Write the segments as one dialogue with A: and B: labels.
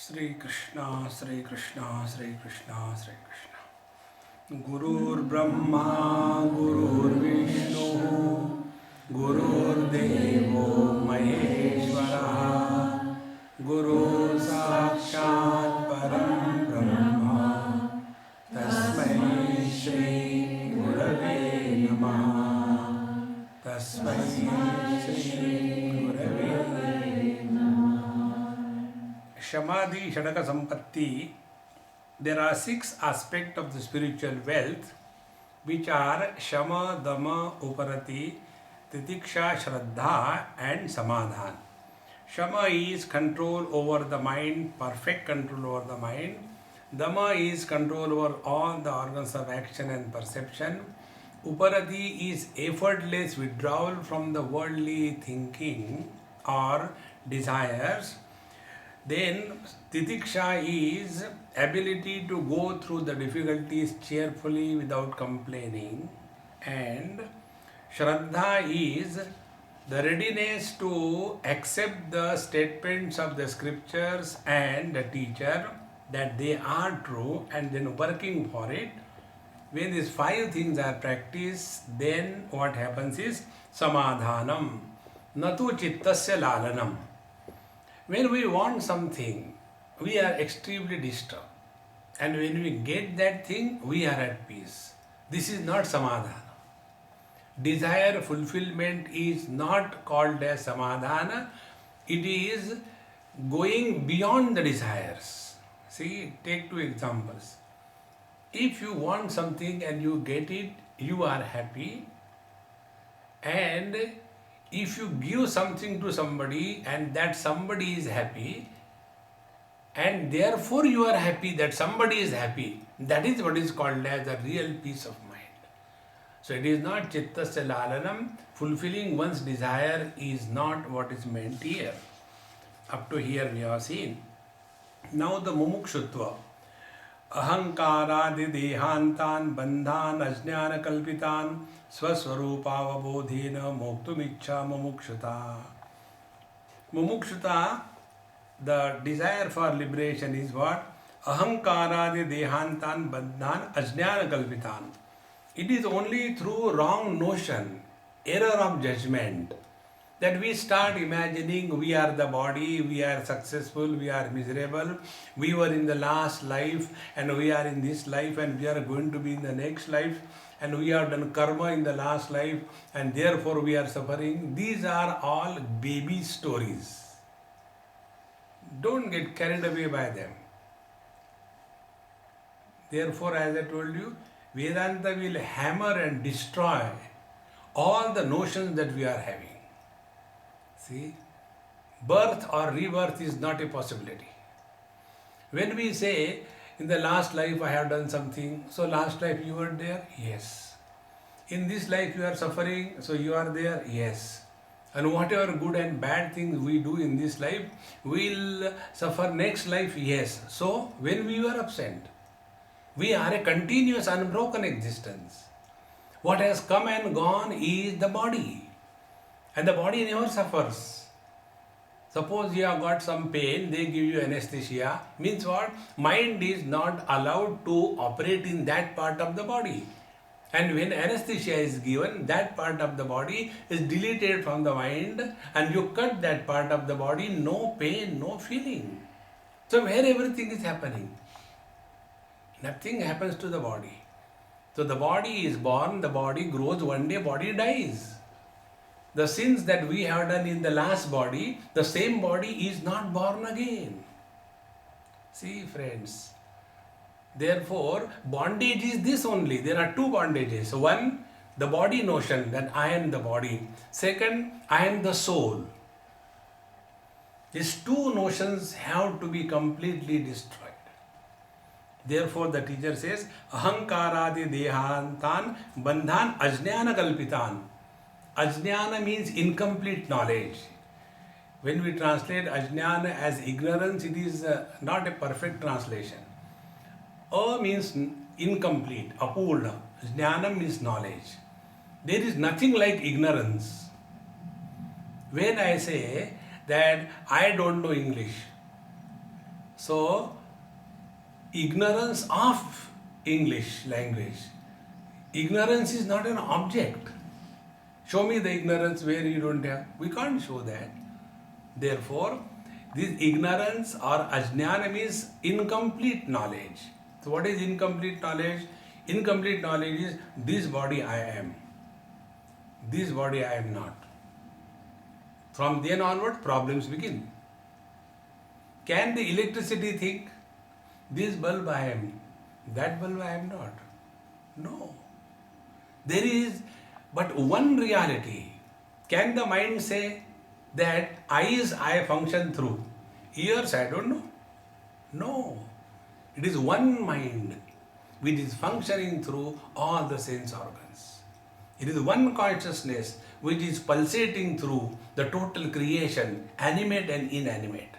A: Sri Krishna, Sri Krishna, Sri Krishna, Sri Krishna. Gurur Brahma, Gurur Vishnu, Gurur Devo Maheshwara, Guru Sakshat Param Brahma, Tasmai Shri Gurave Namaha, Tasmai Shri Gurave Shamadhi Shadaka Sampatti. There are 6 aspects of the spiritual wealth, which are Shama, Dama, Uparati, Titiksha, Shraddha and Samadhan. Shama is control over the mind, perfect control over the mind. Dama is control over all the organs of action and perception. Uparati is effortless withdrawal from the worldly thinking or desires. Then Titiksha is ability to go through the difficulties cheerfully without complaining, and Shraddha is the readiness to accept the statements of the scriptures and the teacher that they are true and then working for it. When these 5 things are practiced, then what happens is Samadhanam, natu chittasya lalanam. When we want something, we are extremely disturbed. And when we get that thing, we are at peace. This is not samadhana. Desire fulfillment is not called as samadhana. It is going beyond the desires. See, take 2 examples. If you want something and you get it, you are happy. And if you give something to somebody and that somebody is happy, and therefore you are happy that somebody is happy, that is what is called as a real peace of mind. So it is not chittasya lalanam. Fulfilling one's desire is not what is meant here. Up to here we have seen. Now the mumukshutva. Ahankaradi dehantan bandhan ajnana kalpitan swaswarupavabodhena moktumicha mumukshuta. Mumukshuta, the desire for liberation is what? Ahankaradi dehantan bandhan ajnana kalpitan. It is only through wrong notion, error of judgment, that we start imagining we are the body, we are successful, we are miserable, we were in the last life and we are in this life and we are going to be in the next life, and we have done karma in the last life and therefore we are suffering. These are all baby stories. Don't get carried away by them. Therefore, as I told you, Vedanta will hammer and destroy all the notions that we are having. See, birth or rebirth is not a possibility. When we say, in the last life I have done something, so last life you were there? Yes. In this life you are suffering, so you are there? Yes. And whatever good and bad things we do in this life, we will suffer next life? Yes. So, when we were absent, we are a continuous unbroken existence. What has come and gone is the body. And the body never suffers. Suppose you have got some pain, they give you anesthesia. Means what? Mind is not allowed to operate in that part of the body. And when anesthesia is given, that part of the body is deleted from the mind and you cut that part of the body, no pain, no feeling. So where everything is happening? Nothing happens to the body. So the body is born, the body grows, one day body dies. The sins that we have done in the last body, the same body is not born again. See, friends. Therefore, bondage is this only. There are 2 bondages. One, the body notion that I am the body. Second, I am the soul. These 2 notions have to be completely destroyed. Therefore, the teacher says, Ahankaradi dehantan bandhan ajnana kalpitan. Ajnana means incomplete knowledge. When we translate ajnana as ignorance, it is not a perfect translation. A means incomplete, apurna. Jnana means knowledge. There is nothing like ignorance. When I say that I don't know English, So, ignorance of English language. Ignorance is not an object. Show me the ignorance where you don't have. We can't show that. Therefore, this ignorance or ajnanam is incomplete knowledge. So what is incomplete knowledge? Incomplete knowledge is this body I am. This body I am not. From then onward, problems begin. Can the electricity think, this bulb I am, that bulb I am not? No. There is but one reality. Can the mind say that eyes I function through, ears I don't know? No. It is one mind which is functioning through all the sense organs. It is one consciousness which is pulsating through the total creation, animate and inanimate.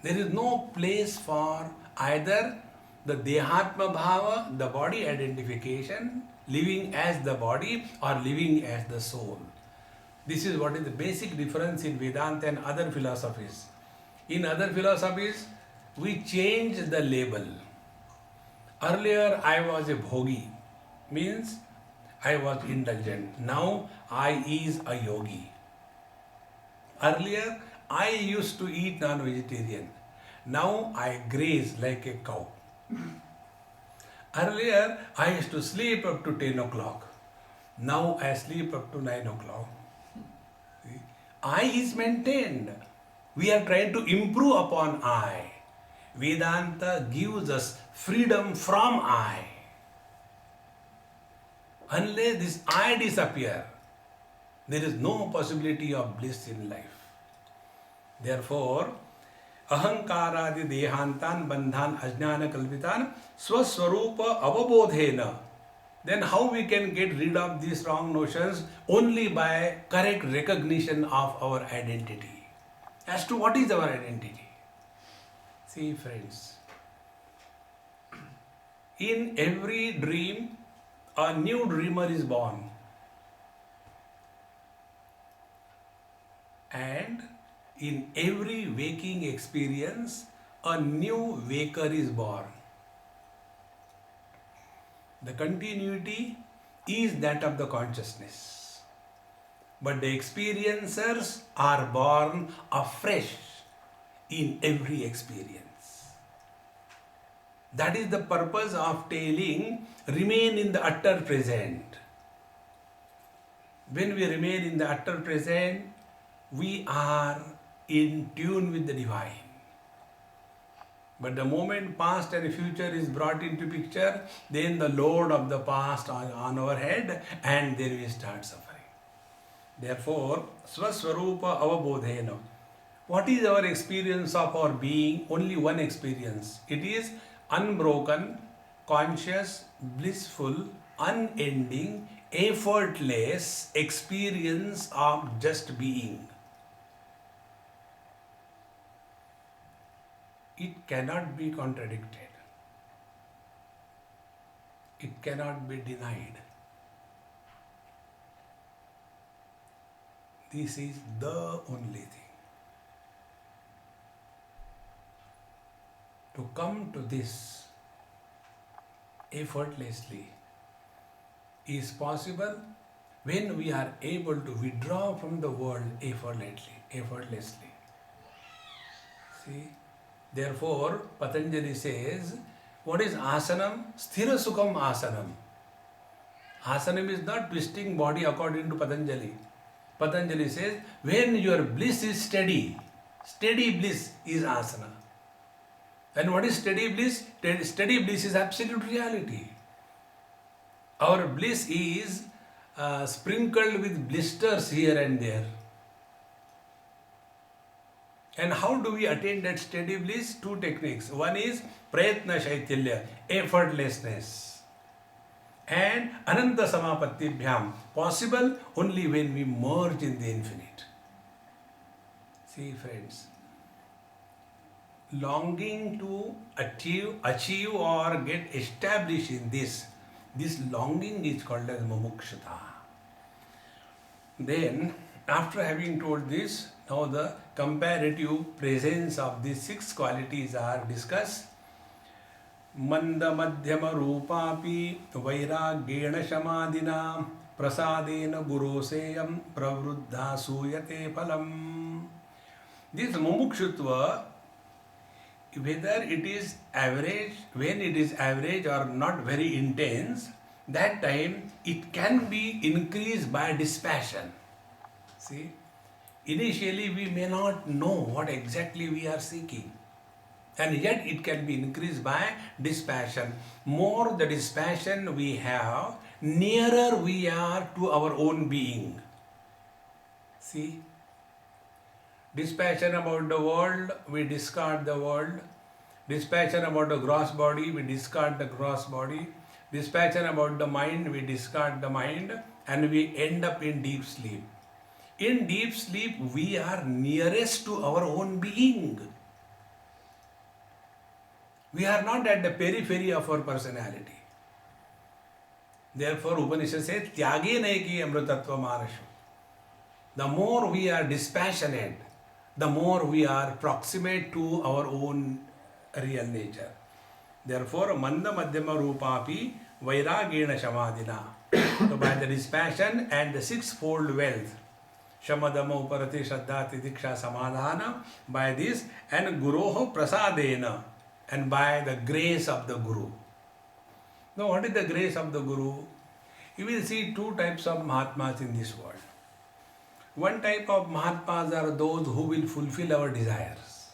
A: There is no place for either the Dehatma Bhava, the body identification, living as the body or living as the soul. This is what is the basic difference in Vedanta and other philosophies. In other philosophies, we change the label. Earlier I was a bhogi, means I was indulgent. Now I is a yogi. Earlier I used to eat non-vegetarian. Now I graze like a cow. Earlier I used to sleep up to 10 o'clock. Now I sleep up to 9 o'clock. I is maintained. We are trying to improve upon I. Vedanta gives us freedom from I. Unless this I disappear, there is no possibility of bliss in life. Therefore, ahankaradi dehantan bandhan ajnana kalpitan swaswarupa avabodhena. Then how we can get rid of these wrong notions? Only by correct recognition of our identity. As to what is our identity? See friends, in every dream, a new dreamer is born. And in every waking experience, a new waker is born. The continuity is that of the consciousness. But the experiencers are born afresh in every experience. That is the purpose of telling, remain in the utter present. When we remain in the utter present, we are in tune with the divine. But the moment past and future is brought into picture, then the load of the past on our head, and then we start suffering. Therefore, swaswarupa avabodhena. What is our experience of our being? Only one experience. It is unbroken, conscious, blissful, unending, effortless experience of just being. It cannot be contradicted. It cannot be denied. This is the only thing. To come to this effortlessly is possible when we are able to withdraw from the world effortlessly. See? Therefore, Patanjali says, what is asanam? Sthira sukham asanam. Asanam is not twisting body according to Patanjali. Patanjali says, when your bliss is steady, steady bliss is asana. And what is steady bliss? Steady bliss is absolute reality. Our bliss is sprinkled with blisters here and there. And how do we attain that steady bliss? Two techniques. One is prayatna shaitilya, effortlessness. And ananta samapattibhyam, possible only when we merge in the infinite. See friends, longing to achieve or get established in this longing is called as mumukshata. Then, after having told this, Now the comparative presence of these 6 qualities are discussed. Manda madhyama rupapi vairagyena shamadina prasadena guroseyam pravruddha suyate phalam. This mumukshutva, whether it is average, when it is average or not very intense, that time it can be increased by dispassion. See, initially we may not know what exactly we are seeking, and yet it can be increased by dispassion. More the dispassion we have, nearer we are to our own being. See, dispassion about the world, we discard the world. Dispassion about the gross body, we discard the gross body. Dispassion about the mind, we discard the mind, and we end up in deep sleep. In deep sleep, we are nearest to our own being. We are not at the periphery of our personality. Therefore, Upanishad says, Tyage naiki amritattva manashu. The more we are dispassionate, the more we are proximate to our own real nature. Therefore, manda madhyama rupapi vairagyena shamadina. So by the dispassion and the 6-fold wealth, shamadama uparati shraddha titiksha samadhana, by this, and guroho prasadena, and by the grace of the Guru. Now, what is the grace of the Guru? You will see 2 types of Mahatmas in this world. One type of Mahatmas are those who will fulfill our desires.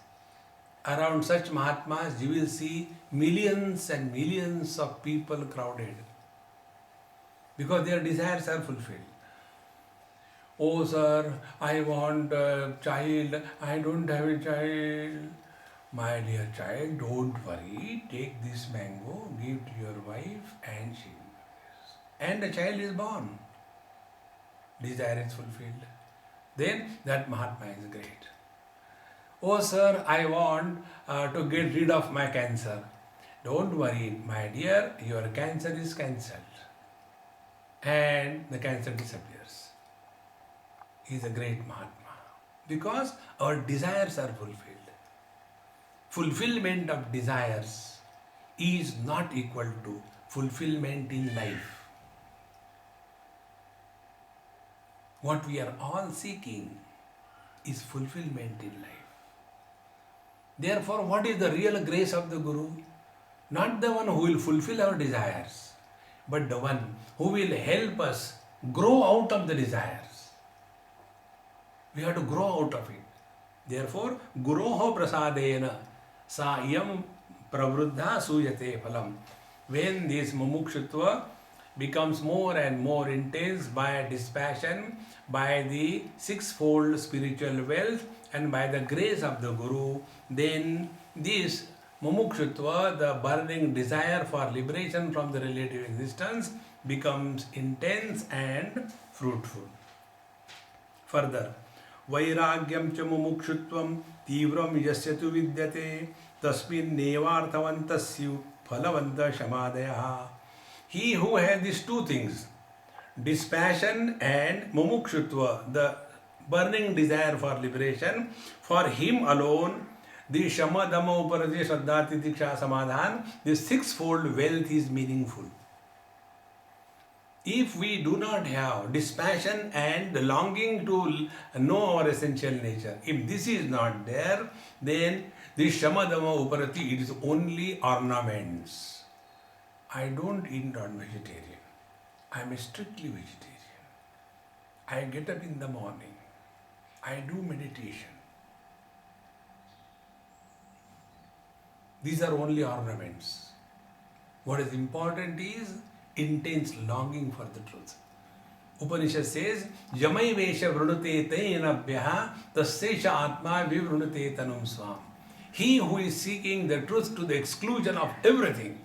A: Around such Mahatmas, you will see millions and millions of people crowded, because their desires are fulfilled. Oh sir, I want a child, I don't have a child. My dear child, don't worry, take this mango, give to your wife, and she will. And the child is born. Desire is fulfilled. Then that Mahatma is great. Oh sir, I want to get rid of my cancer. Don't worry, my dear, your cancer is cancelled. And the cancer disappears. He is a great Mahatma. Because our desires are fulfilled. Fulfillment of desires is not equal to fulfillment in life. What we are all seeking is fulfillment in life. Therefore, what is the real grace of the Guru? Not the one who will fulfill our desires, but the one who will help us grow out of the desires. We have to grow out of it. Therefore, Guroho prasadena sa yam pravruddha suyate phalam. When this mumukshutva becomes more and more intense by dispassion, by the 6-fold spiritual wealth, and by the grace of the Guru, then this mumukshutva, the burning desire for liberation from the relative existence, becomes intense and fruitful. Further, vairagyam cha mumukshutvam tivram yasya tu vidyate tasmin nevarthavantasyu phalavanta shamadaya. He who has these 2 things, dispassion and mumukshutva, the burning desire for liberation, for him alone, the shama, dhamma, uparati, shraddha, titiksha, samadhan, this 6-fold wealth is meaningful. If we do not have dispassion and the longing to know our essential nature, if this is not there, then this shama, dhamma, uparati, it is only ornaments. I don't eat non-vegetarian. I am strictly vegetarian. I get up in the morning. I do meditation. These are only ornaments. What is important is intense longing for the truth. Upanishad says, Yamai vesha vrunute tainabhyaha tassesha atma vivrunute tanum swam. He who is seeking the truth to the exclusion of everything,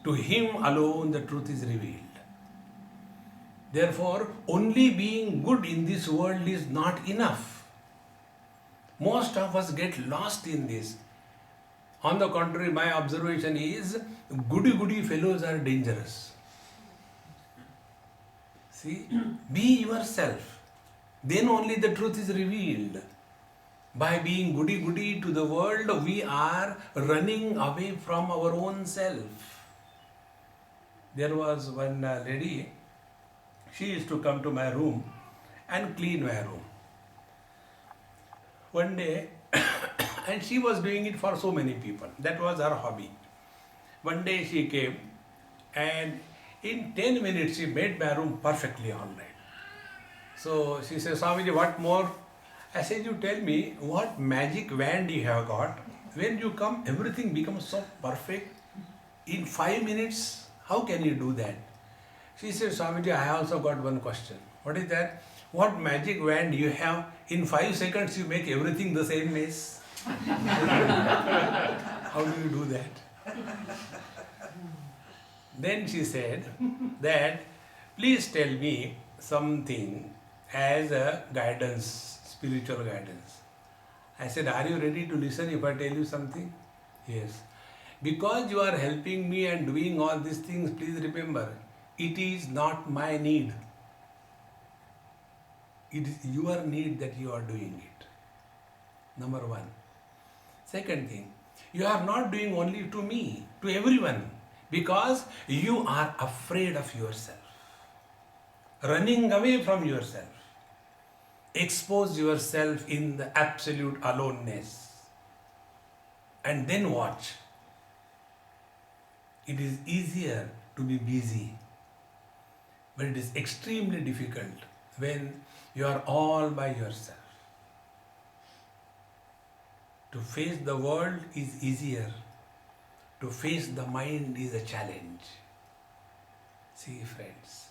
A: to him alone the truth is revealed. Therefore, only being good in this world is not enough. Most of us get lost in this. On the contrary, my observation is, goody-goody fellows are dangerous. See, be yourself. Then only the truth is revealed. By being goody-goody to the world, we are running away from our own self. There was one lady, she used to come to my room and clean my room. One day, and she was doing it for so many people. That was her hobby. One day she came and in 10 minutes she made my room perfectly all right. So she says, Swamiji, what more? I said, you tell me what magic wand you have got. When you come, everything becomes so perfect. In 5 minutes, how can you do that? She said, Swamiji, I also got one question. What is that? What magic wand you have? In 5 seconds, you make everything the same mess. How do you do that? Then she said that, please tell me something as a guidance, spiritual guidance. I said, are you ready to listen if I tell you something? Yes. Because you are helping me and doing all these things, please remember, it is not my need. It is your need that you are doing it. Number one. Second thing, you are not doing only to me, to everyone, because you are afraid of yourself, running away from yourself. Expose yourself in the absolute aloneness and then watch. It is easier to be busy, but it is extremely difficult when you are all by yourself. To face the world is easier. To face the mind is a challenge. See, friends.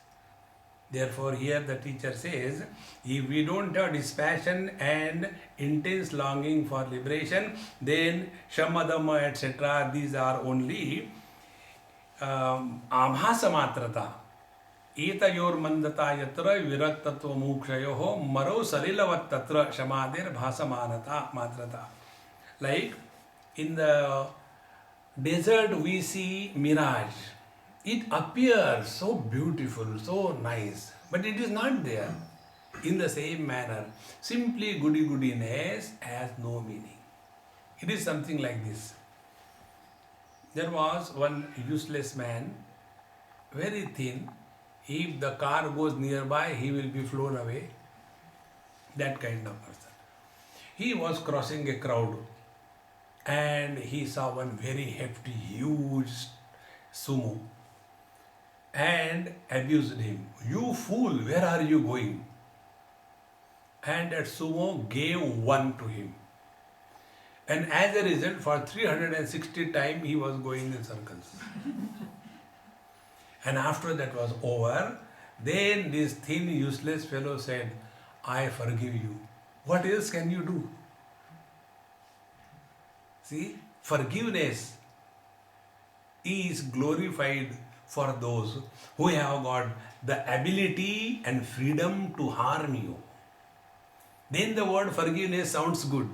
A: Therefore, here the teacher says, if we don't have dispassion and intense longing for liberation, then shamadama, etc., these are only abhasa matrata. Etayor mandata yatra viraktatva mukshayoho maro salilavat tatra shamadir bhasamanata matrata. Like in the desert we see mirage. It appears so beautiful, so nice, but it is not there. In the same manner, simply goody-goodiness has no meaning. It is something like this. There was one useless man, very thin. If the car goes nearby, he will be flown away. That kind of person. He was crossing a crowd and he saw one very hefty, huge sumo and abused him. You fool, where are you going? And that sumo gave one to him. And as a result, for 360 times he was going in circles. And after that was over, then this thin, useless fellow said, I forgive you. What else can you do? See, forgiveness is glorified for those who have got the ability and freedom to harm you. Then the word forgiveness sounds good.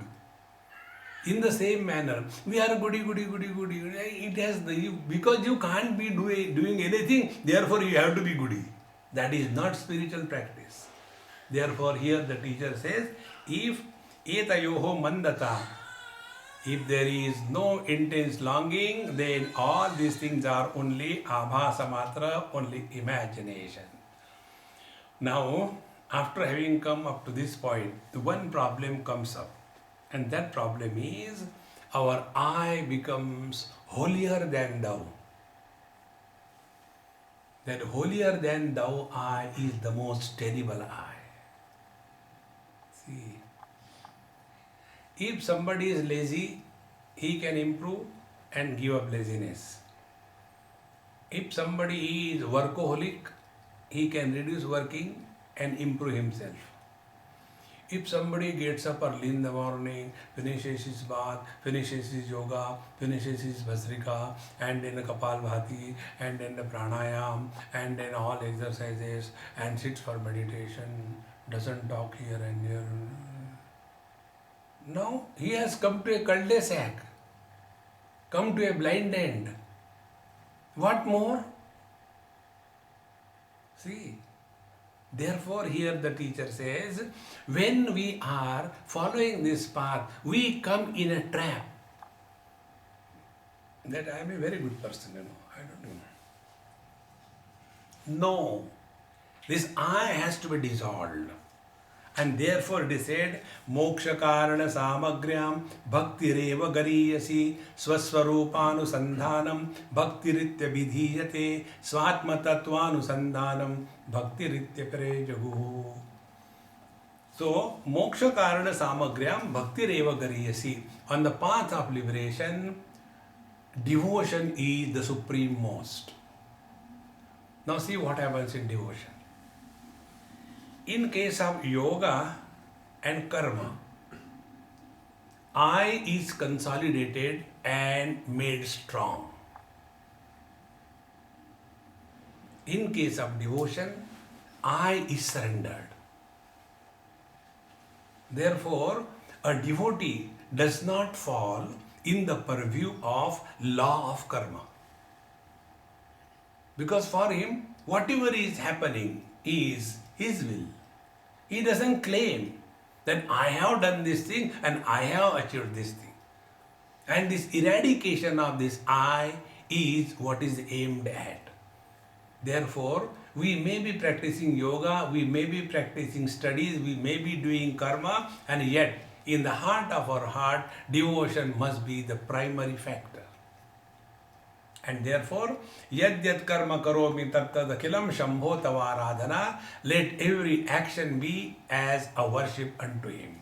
A: In the same manner, we are goody. It has because you can't be doing anything, therefore you have to be goody. That is not spiritual practice. Therefore, here the teacher says, if etayoho mandata, if there is no intense longing, then all these things are only abhasa matra, only imagination. Now, after having come up to this point, one problem comes up. And that problem is, our I becomes holier than thou. That holier than thou I is the most terrible I. See, if somebody is lazy, he can improve and give up laziness. If somebody is workaholic, he can reduce working and improve himself. If somebody gets up early in the morning, finishes his bath, finishes his yoga, finishes his bhasrika, and then the kapalbhati, and then the pranayam, and then all exercises, and sits for meditation, doesn't talk here and there. Now he has come to a cul-de-sac, come to a blind end. What more? See, Therefore, here the teacher says, when we are following this path, we come in a trap. That I am a very good person, I don't know. No, this I has to be dissolved. And therefore it is said, Moksha Karana Samagryam Bhaktireva Gariyasi Swaswarupanu Bhaktiritya Vidhiyate Swatma Tattvanu Sandhanam Bhaktiritya Parejagu. So, Moksha Karana Samagryam Bhaktireva Gariyasi. On the path of liberation, devotion is the supreme most. Now see what happens in devotion. In case of yoga and karma, I is consolidated and made strong. In case of devotion, I is surrendered. Therefore, a devotee does not fall in the purview of law of karma. Because for him, whatever is happening is his will. He doesn't claim that I have done this thing and I have achieved this thing. And this eradication of this I is what is aimed at. Therefore, we may be practicing yoga, we may be practicing studies, we may be doing karma, and yet in the heart of our heart, devotion must be the primary factor. And therefore, yad yad karma karomi tattad akhilam shambho tavaradhana, let every action be as a worship unto him.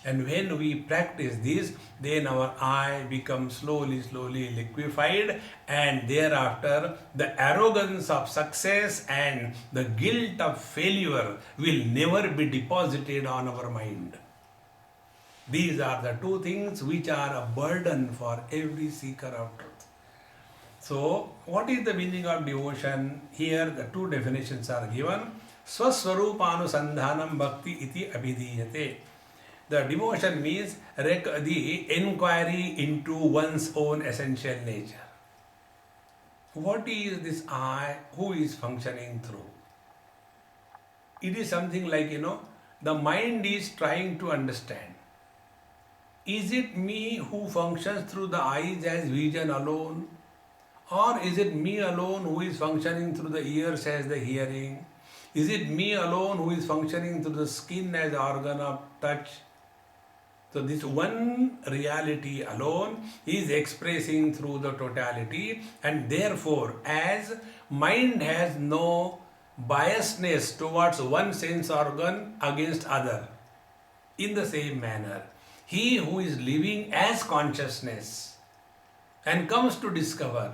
A: And when we practice this, then our I becomes slowly liquefied, and thereafter the arrogance of success and the guilt of failure will never be deposited on our mind. These are the two things which are a burden for every seeker of truth. So, what is the meaning of devotion? Here the two definitions are given. Swaswarupanu bhakti iti abhidhiyate. The devotion means the inquiry into one's own essential nature. What is this I who is functioning through? It is something like, the mind is trying to understand. Is it me who functions through the eyes as vision alone? Or is it me alone who is functioning through the ears as the hearing? Is it me alone who is functioning through the skin as organ of touch? So this one reality alone is expressing through the totality, and therefore as mind has no biasness towards one sense organ against other, in the same manner, he who is living as consciousness and comes to discover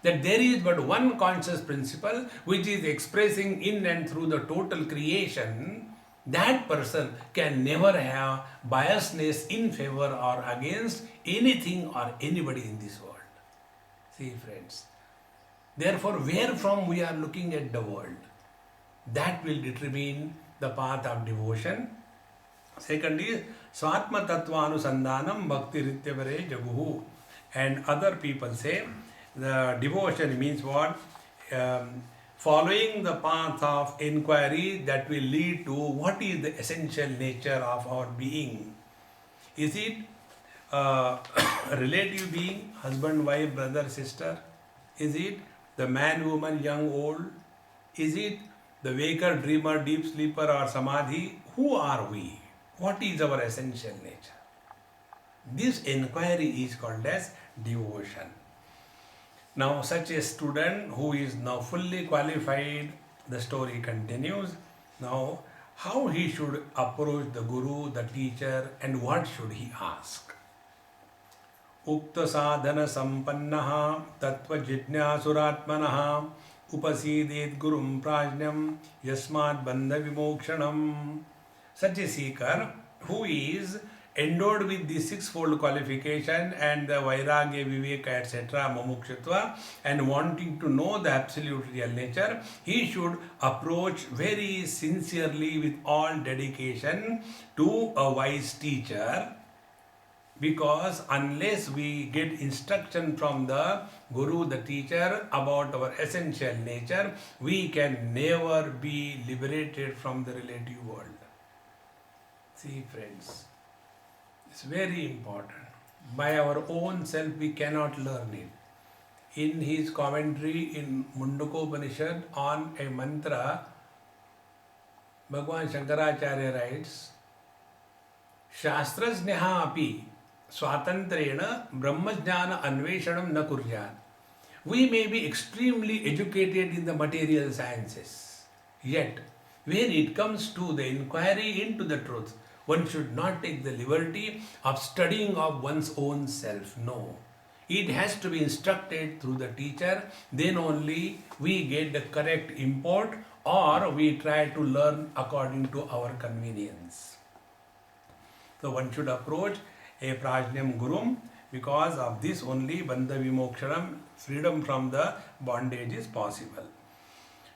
A: that there is but one conscious principle which is expressing in and through the total creation, that person can never have biasness in favor or against anything or anybody in this world. See, friends. Therefore, where from we are looking at the world, that will determine the path of devotion. Second is Swatma Tattvanu Sandhanam Bhaktiritya Parejagu. And other people say the devotion means what? Following the path of inquiry that will lead to what is the essential nature of our being. Is it a relative being, husband, wife, brother, sister? Is it the man, woman, young, old? Is it the waker, dreamer, deep sleeper or samadhi? Who are we? What is our essential nature? This inquiry is called as devotion. Now, such a student who is now fully qualified, the story continues. Now, how he should approach the guru, the teacher, and what should he ask? Ukta sadhana sampannaha tattva jijnasuratmanaha upasidet gurum prajnam yasmat bandha vimokshanam. Such a seeker who is endowed with the sixfold qualification and the vairagya, viveka, etc., mumukshutva, and wanting to know the absolute real nature, he should approach very sincerely with all dedication to a wise teacher, Because unless we get instruction from the Guru, the teacher, about our essential nature, we can never be liberated from the relative world. See, friends, it's very important. By our own self, we cannot learn it. In his commentary in Mundakopanishad on a mantra, Bhagavan Shankaracharya writes, Shastrajnaha api swatantrena brahmajnana anveshanam na kuryat. We may be extremely educated in the material sciences, yet when it comes to the inquiry into the truth, one should not take the liberty of studying of one's own self. No. It has to be instructed through the teacher, then only we get the correct import, or we try to learn according to our convenience. So one should approach a prajnam gurum, because of this only bandha vimokshanam, freedom from the bondage, is possible.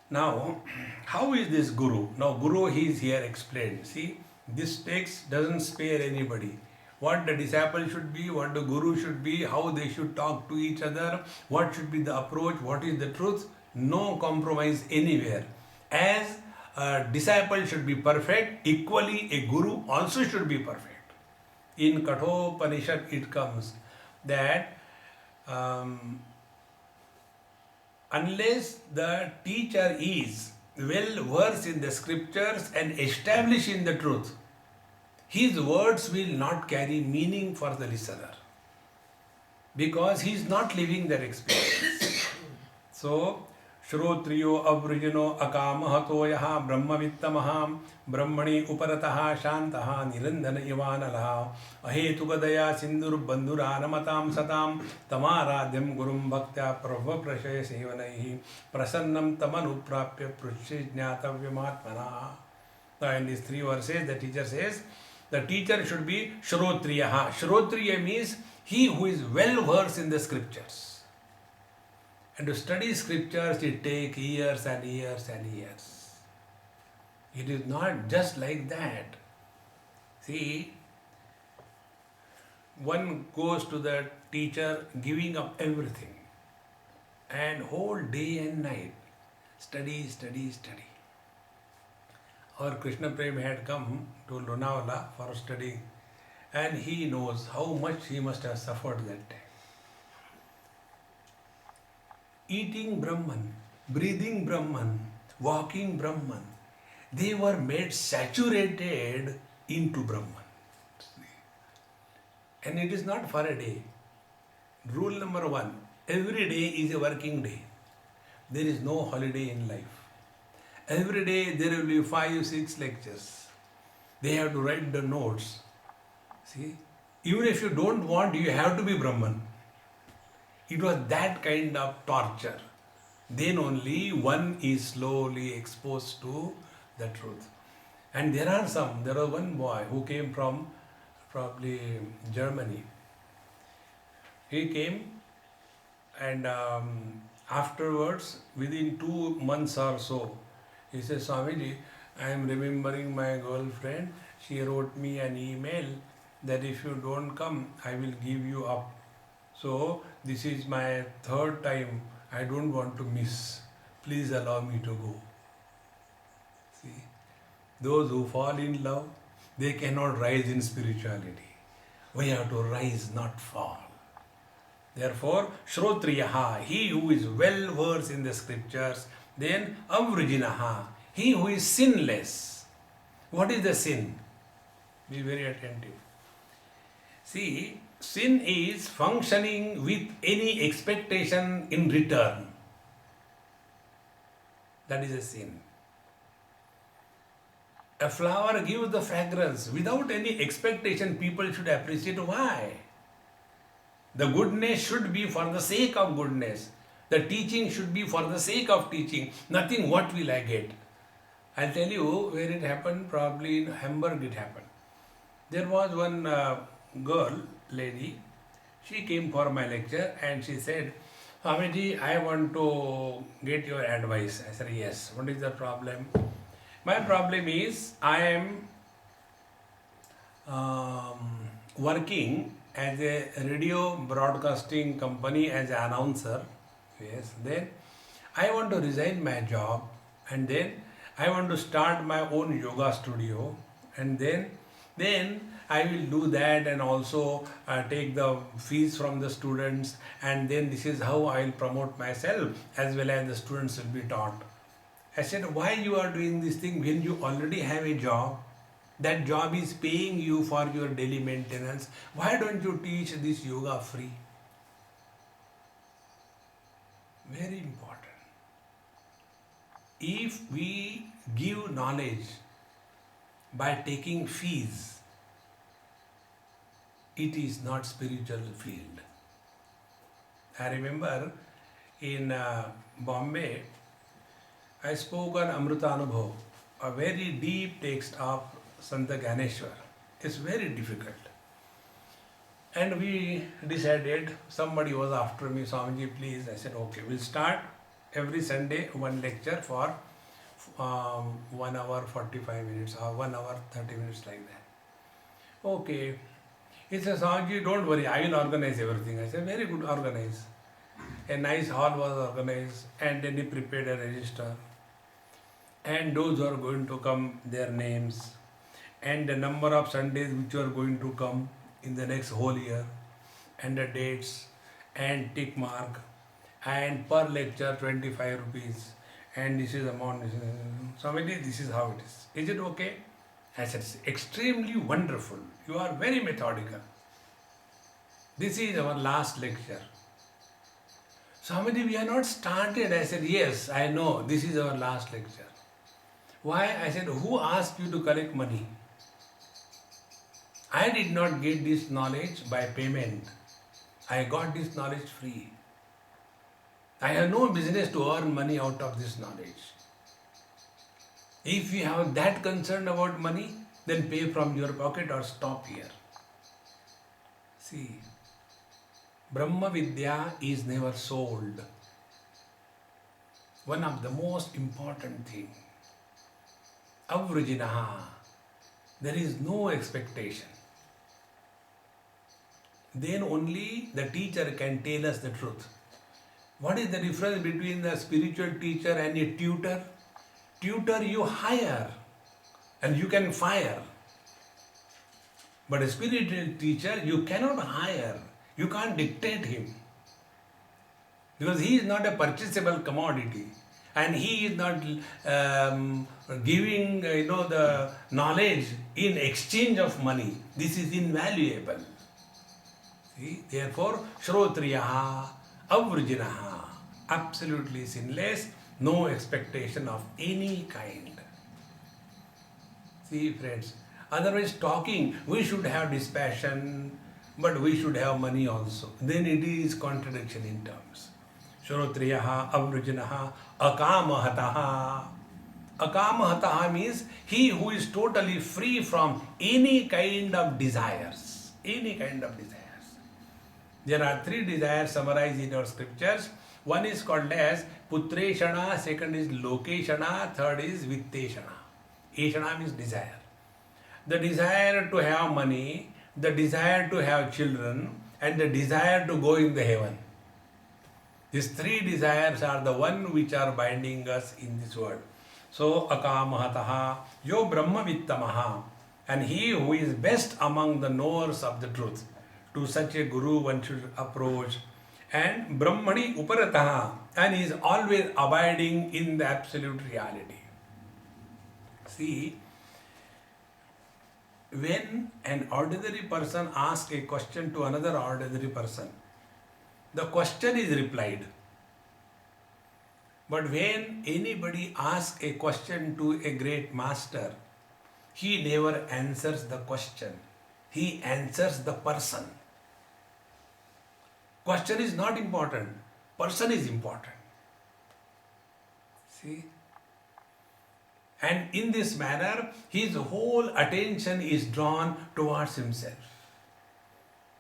A: Now, how is this guru? Now, guru is here explained. See, this text doesn't spare anybody. What the disciple should be, what the guru should be, how they should talk to each other, what should be the approach, what is the truth. No compromise anywhere. As a disciple should be perfect, equally a guru also should be perfect. In Kathopanishad it comes that unless the teacher is well versed in the scriptures and established in the truth, his words will not carry meaning for the listener, because he is not living that experience. So, Shrotriyo avrijano akamahato yaha brahmavittamaha brahmani uparataha shantaha nirandana ivanalaha ahetukadaya sindur bandhuranamatam satam tamaradhyam gurum bhaktya prabha prashaya sevanaihi prasannam tamanuprapya prushijnatavyamaatmana. Now in these 3 verses the teacher says, the teacher should be Shrotriyaha. Shrotriya means he who is well versed in the scriptures. And to study scriptures, it takes years and years and years. It is not just like that. See, one goes to the teacher giving up everything, and whole day and night study, study, study. Our Krishna Prem had come to Lonavala for studying, and he knows how much he must have suffered that time. Eating Brahman, breathing Brahman, walking Brahman, they were made saturated into Brahman. And it is not for a day. Rule number 1, every day is a working day. There is no holiday in life. Every day there will be 5-6 lectures. They have to write the notes. See, even if you don't want, you have to be Brahman. It was that kind of torture. Then only one is slowly exposed to the truth. And there was one boy who came from probably Germany. He came, and afterwards, within 2 months or so, he says, Swamiji, I am remembering my girlfriend. She wrote me an email that if you don't come, I will give you up. So, this is my 3rd time. I don't want to miss. Please allow me to go. See, those who fall in love, they cannot rise in spirituality. We have to rise, not fall. Therefore, Shrotriyaha, he who is well versed in the scriptures. Then, Avrijinaha, he who is sinless. What is the sin? Be very attentive. See, sin is functioning with any expectation in return. That is a sin. A flower gives the fragrance without any expectation. People should appreciate. Why? The goodness should be for the sake of goodness. The teaching should be for the sake of teaching. Nothing what will I get. I'll tell you where it happened. Probably in Hamburg it happened. There was one girl, lady. She came for my lecture and she said, Swamiji, I want to get your advice. I said, yes. What is the problem? My problem is I am working as a radio broadcasting company as an announcer. Yes, then I want to resign my job, and then I want to start my own yoga studio, and then I will do that, and also take the fees from the students, and then this is how I will promote myself as well as the students will be taught. I said, why you are doing this thing when you already have a job? That job is paying you for your daily maintenance. Why don't you teach this yoga free? Very important. If we give knowledge by taking fees, it is not spiritual field. I remember in Bombay, I spoke on Amrutanubhav, a very deep text of Santa Ganeshwar. It's very difficult. And we decided, somebody was after me, Swamiji, please. I said, okay, we'll start every Sunday one lecture for 1 hour 45 minutes or 1 hour 30 minutes like that. Okay. He said, Swamiji, don't worry, I will organize everything. I said, very good, organize. A nice hall was organized, and then he prepared a register. And those who are going to come, their names, and the number of Sundays which are going to come in the next whole year, and the dates, and tick mark, and per lecture 25 rupees, and this is amount. Swamiji, this is how it is. Is it okay? I said, it's extremely wonderful. You are very methodical. This is our last lecture. Swamiji, we are not started. I said, yes, I know, this is our last lecture. Why? I said, who asked you to collect money? I did not get this knowledge by payment. I got this knowledge free. I have no business to earn money out of this knowledge. If you have that concern about money, then pay from your pocket or stop here. See, Brahma Vidya is never sold. One of the most important things. Avrujinaha. There is no expectation. Then only the teacher can tell us the truth. What is the difference between the spiritual teacher and a tutor? Tutor you hire and you can fire. But a spiritual teacher you cannot hire. You can't dictate him. Because he is not a purchasable commodity. And he is not giving the knowledge in exchange of money. This is invaluable. See? Therefore, Shrotriyaha, Avrujinaha, absolutely sinless, no expectation of any kind. See, friends, otherwise talking, we should have dispassion, but we should have money also. Then it is contradiction in terms. Shrotriyaha, Avrujinaha, Akamahataha. Akamahataha means he who is totally free from any kind of desires. Any kind of desires. There are 3 desires summarized in our scriptures. One is called as Putreshana, second is Lokeshana, third is Vitteshana. Eshana means desire. The desire to have money, the desire to have children, and the desire to go in the heaven. These 3 desires are the one which are binding us in this world. So, Akamahataha, Yo Brahma Vittamaha, and he who is best among the knowers of the truth. To such a guru one should approach. And Brahmani Uparataha, and he is always abiding in the absolute reality. See, when an ordinary person asks a question to another ordinary person, the question is replied. But when anybody asks a question to a great master, he never answers the question. He answers the person. Question is not important. Person is important. See? And in this manner, his whole attention is drawn towards himself.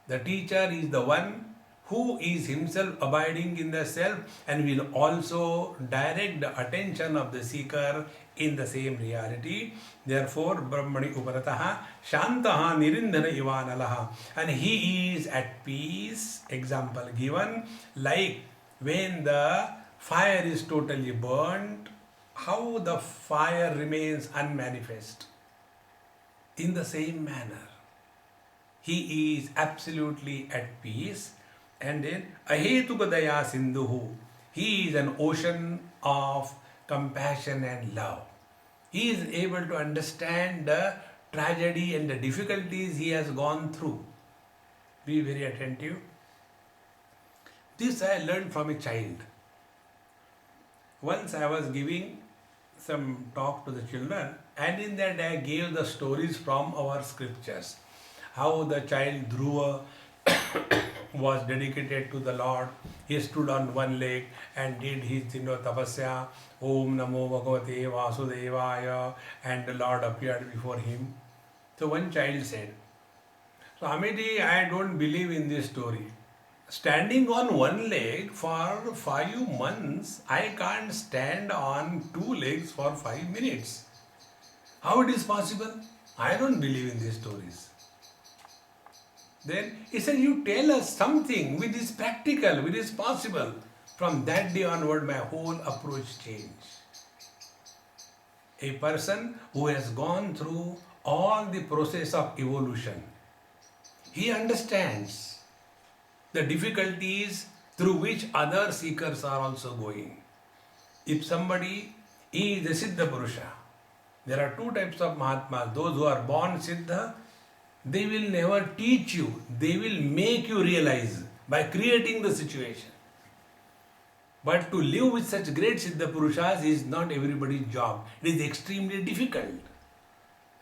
A: The teacher is the one who is himself abiding in the self and will also direct the attention of the seeker in the same reality. Therefore, Brahmani Uparataha Shantaha Nirindhana Ivanalaha. And he is at peace. Example given, like when the fire is totally burnt, how the fire remains unmanifest. In the same manner, he is absolutely at peace. And then Ahetukadaya Sindhuhu. He is an ocean of compassion and love. He is able to understand the tragedy and the difficulties he has gone through. Be very attentive. This I learned from a child. Once I was giving some talk to the children, and in that I gave the stories from our scriptures. How the child Dhruva was dedicated to the Lord. He stood on one leg and did his tapasya, Om Namo Bhagavate Vasudevaya, and the Lord appeared before him. So one child said, Swamiji, I don't believe in this story. Standing on one leg for 5 months, I can't stand on 2 legs for 5 minutes. How it is possible? I don't believe in these stories. Then he said, you tell us something which is practical, which is possible. From that day onward, my whole approach changed. A person who has gone through all the process of evolution, he understands the difficulties through which other seekers are also going. If somebody is a Siddha Purusha, there are 2 types of Mahatmas. Those who are born Siddha, they will never teach you. They will make you realize by creating the situation. But to live with such great Siddha Purushas is not everybody's job. It is extremely difficult.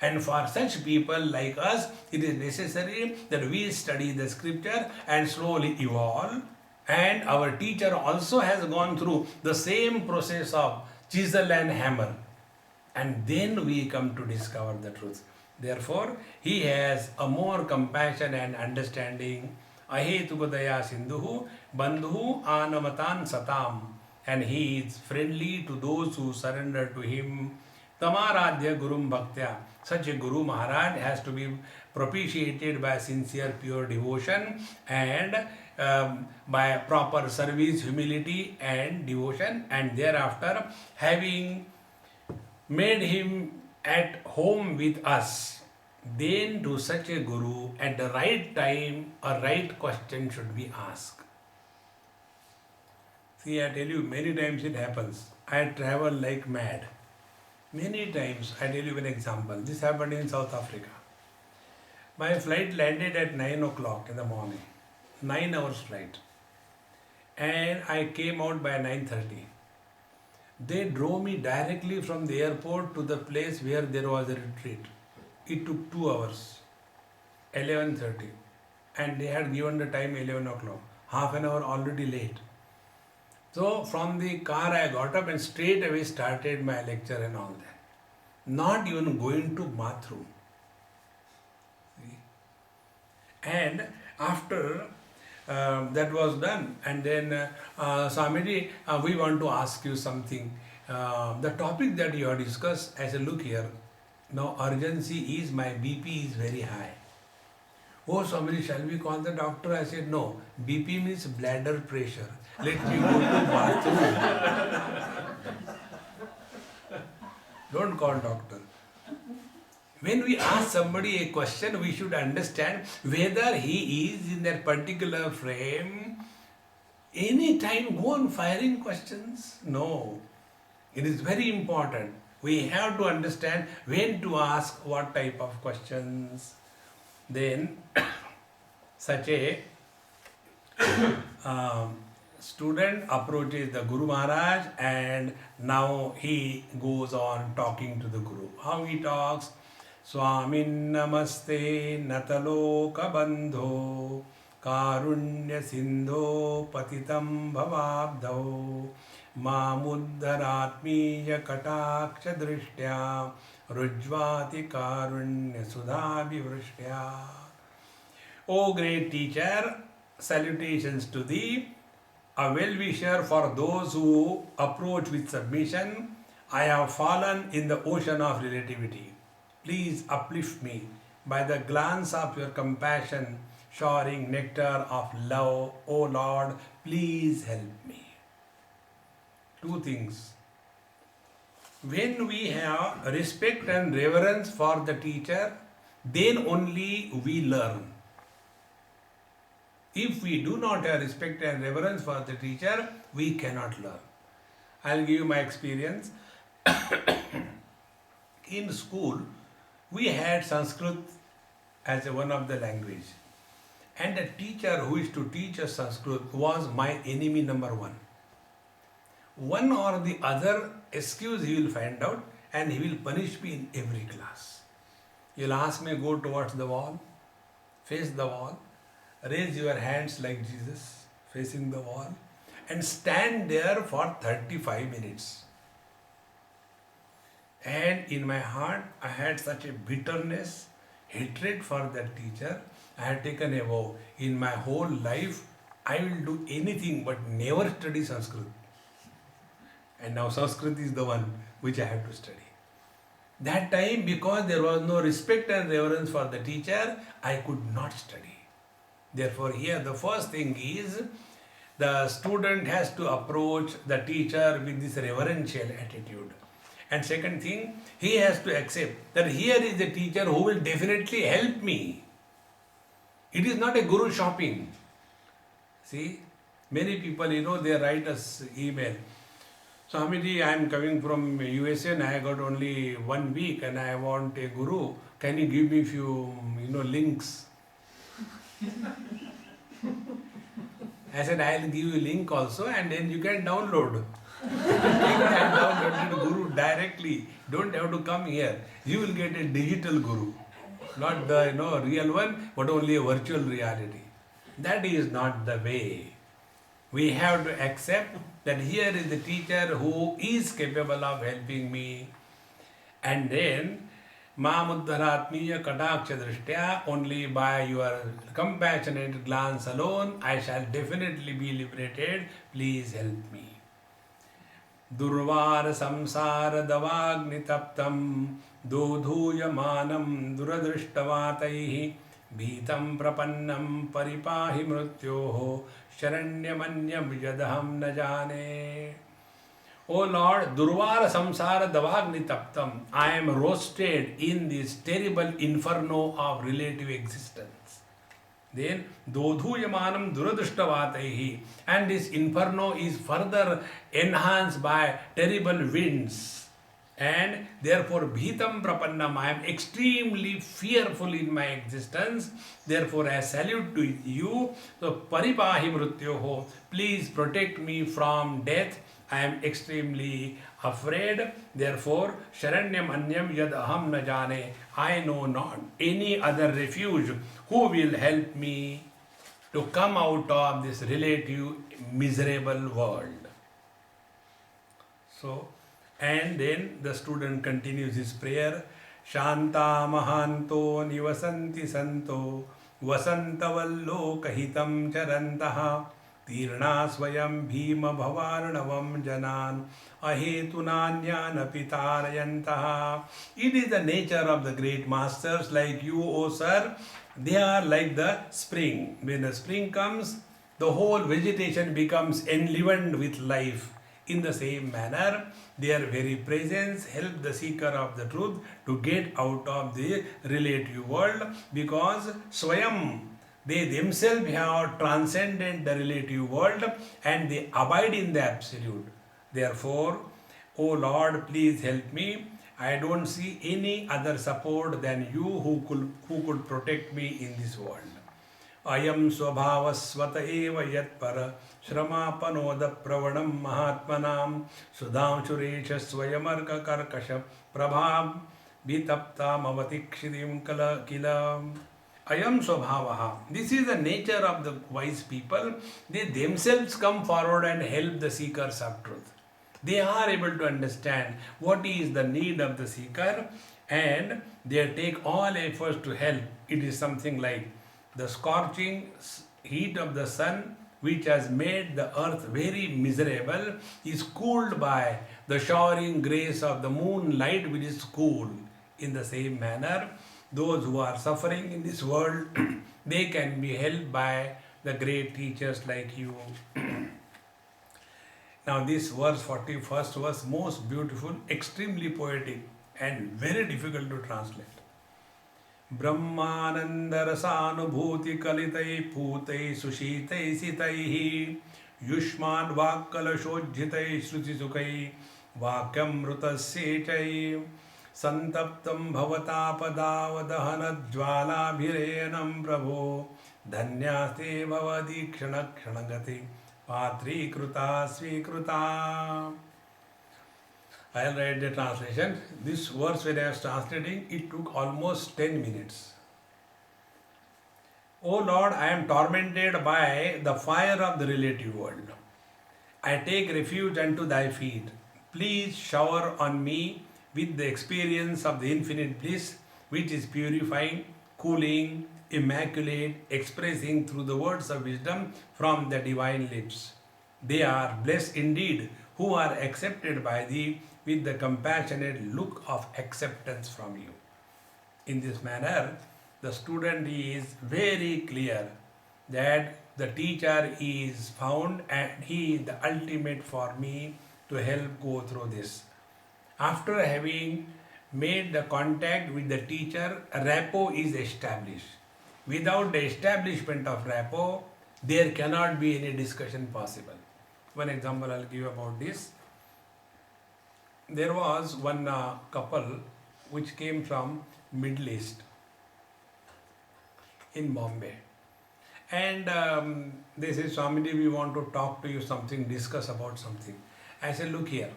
A: And for such people like us, it is necessary that we study the scripture and slowly evolve. And our teacher also has gone through the same process of chisel and hammer. And then we come to discover the truth. Therefore, he has a more compassion and understanding. Ahetukadaya Sindhuhu Bandhu Anamatan Satam. And he is friendly to those who surrender to him. Tamaradhya Gurum Bhaktya. Such a Guru Maharaj has to be propitiated by sincere pure devotion and by proper service, humility and devotion, and thereafter having made him at home with us, then to such a Guru at the right time a right question should be asked. See, I tell you, many times it happens. I travel like mad. Many times, I tell you an example. This happened in South Africa. My flight landed at 9 o'clock in the morning. 9 hours flight. And I came out by 9:30. They drove me directly from the airport to the place where there was a retreat. It took 2 hours. 11:30. And they had given the time 11 o'clock. Half an hour already late. So from the car I got up and straight away started my lecture and all that. Not even going to bathroom. See? And after that was done, and then Swamiji, we want to ask you something. The topic that you have discussed, I said, look here, now urgency is my BP is very high. Oh Swamiji, shall we call the doctor? I said, no, BP means bladder pressure. Let me go to bathroom. Don't call doctor. When we ask somebody a question, we should understand whether he is in that particular frame. Any time go on firing questions? No. It is very important. We have to understand when to ask what type of questions. Then such a student approaches the Guru Maharaj, and now he goes on talking to the Guru. How he talks? Swamin Namaste Nataloka Bandho Karunya Sindho Patitam Bhavabdho Mamuddaratmiya Kataksha Drishtya Rujvati Karunya Sudhabhivrushtya. O great teacher, salutations to thee, a well-wisher for those who approach with submission, I have fallen in the ocean of relativity. Please uplift me by the glance of your compassion, showering nectar of love. O Lord, please help me. Two things. When we have respect and reverence for the teacher, then only we learn. If we do not have respect and reverence for the teacher, we cannot learn. I'll give you my experience. In school, we had Sanskrit as one of the language. And the teacher who is to teach us Sanskrit was my enemy number one. One or the other excuse he will find out and he will punish me in every class. He'll ask me, go towards the wall, face the wall, raise your hands like Jesus, facing the wall, and stand there for 35 minutes. And in my heart, I had such a bitterness, hatred for that teacher. I had taken a vow, in my whole life, I will do anything but never study Sanskrit. And now Sanskrit is the one which I have to study. That time, because there was no respect and reverence for the teacher, I could not study. Therefore, here the first thing is, the student has to approach the teacher with this reverential attitude. And second thing, he has to accept that here is a teacher who will definitely help me. It is not a guru shopping. See, many people, they write us email. Swamiji, I am coming from USA and I got only 1 week and I want a guru. Can you give me few, links? I said, I will give you a link also and then you can download. You can download the guru directly. Don't have to come here. You will get a digital guru. Not the real one, but only a virtual reality. That is not the way. We have to accept that here is the teacher who is capable of helping me. And then, Mamuddharatmiya Kataksha Drishtya, only by your compassionate glance alone, I shall definitely be liberated. Please help me. Durvar samsara davagni taptam dodhuyamanam duradrishtavatai bhitam prapannam paripahi mrutyoho sharanyamanyam yadaham na jane. O Lord, Durvar samsara davagni taptam, I am roasted in this terrible inferno of relative existence. Then, dodhuyamanam duradrishtavatai, and this inferno is further enhanced by terrible winds. And therefore, bhitam prapannam, I am extremely fearful in my existence. Therefore, I salute to you. So, paripahi mrutyoho, please protect me from death. I am extremely afraid. Therefore, sharanyam anyam yad aham na jane, I know not any other refuge who will help me to come out of this relative miserable world. So, and then the student continues his prayer. Shanta mahanto nivasanti santo vasantavallo kahitam charantaha tirna swayam bhima bhavarnavam janan ahetunanyana pitarayantaha. It is the nature of the great masters like you, O sir. They are like the spring. When the spring comes, the whole vegetation becomes enlivened with life. In the same manner, their very presence helps the seeker of the truth to get out of the relative world, because Swayam, they themselves have transcended the relative world and they abide in the absolute. Therefore, O Lord, please help me. I don't see any other support than you who could protect me in this world. Ayam swabhavasvata eva yatpara shramapanodha pravanam mahatmanam sudham suresha swayamarka karkasha prabham vitaptam avatikshidim kila. Ayam swabhavaha. This is the nature of the wise people. They themselves come forward and help the seekers of truth. They are able to understand what is the need of the seeker and they take all efforts to help. It is something like the scorching heat of the sun which has made the earth very miserable, is cooled by the showering grace of the moonlight, which is cool. In the same manner, those who are suffering in this world, they can be helped by the great teachers like you. Now this verse, 41st verse, most beautiful, extremely poetic and very difficult to translate. ब्रह्मानन्दरसानुभूति कलितै पूतै सुशीतै सितैः युष्मान् वाक्कलशोज्झितै श्रुतिसुखै वाक्यमृतस्येचै सन्तप्तं भवतापदावदहनज्वालाभिरेयनं प्रभो धन्यास्ते भवदीक्षणक्षणगति पात्रीकृता स्वीकृता. I'll write the translation. This verse when I was translating, it took almost 10 minutes. O Lord, I am tormented by the fire of the relative world. I take refuge unto thy feet. Please shower on me with the experience of the infinite bliss, which is purifying, cooling, immaculate, expressing through the words of wisdom from the divine lips. They are blessed indeed who are accepted by thee with the compassionate look of acceptance from you. In this manner, the student is very clear that the teacher is found and he is the ultimate for me to help go through this. After having made the contact with the teacher, rapport is established. Without the establishment of rapport, there cannot be any discussion possible. One example I'll give about this. There was one couple which came from Middle East in Bombay, and they said, Swamiji, we want to talk to you something, discuss about something. I said, look here,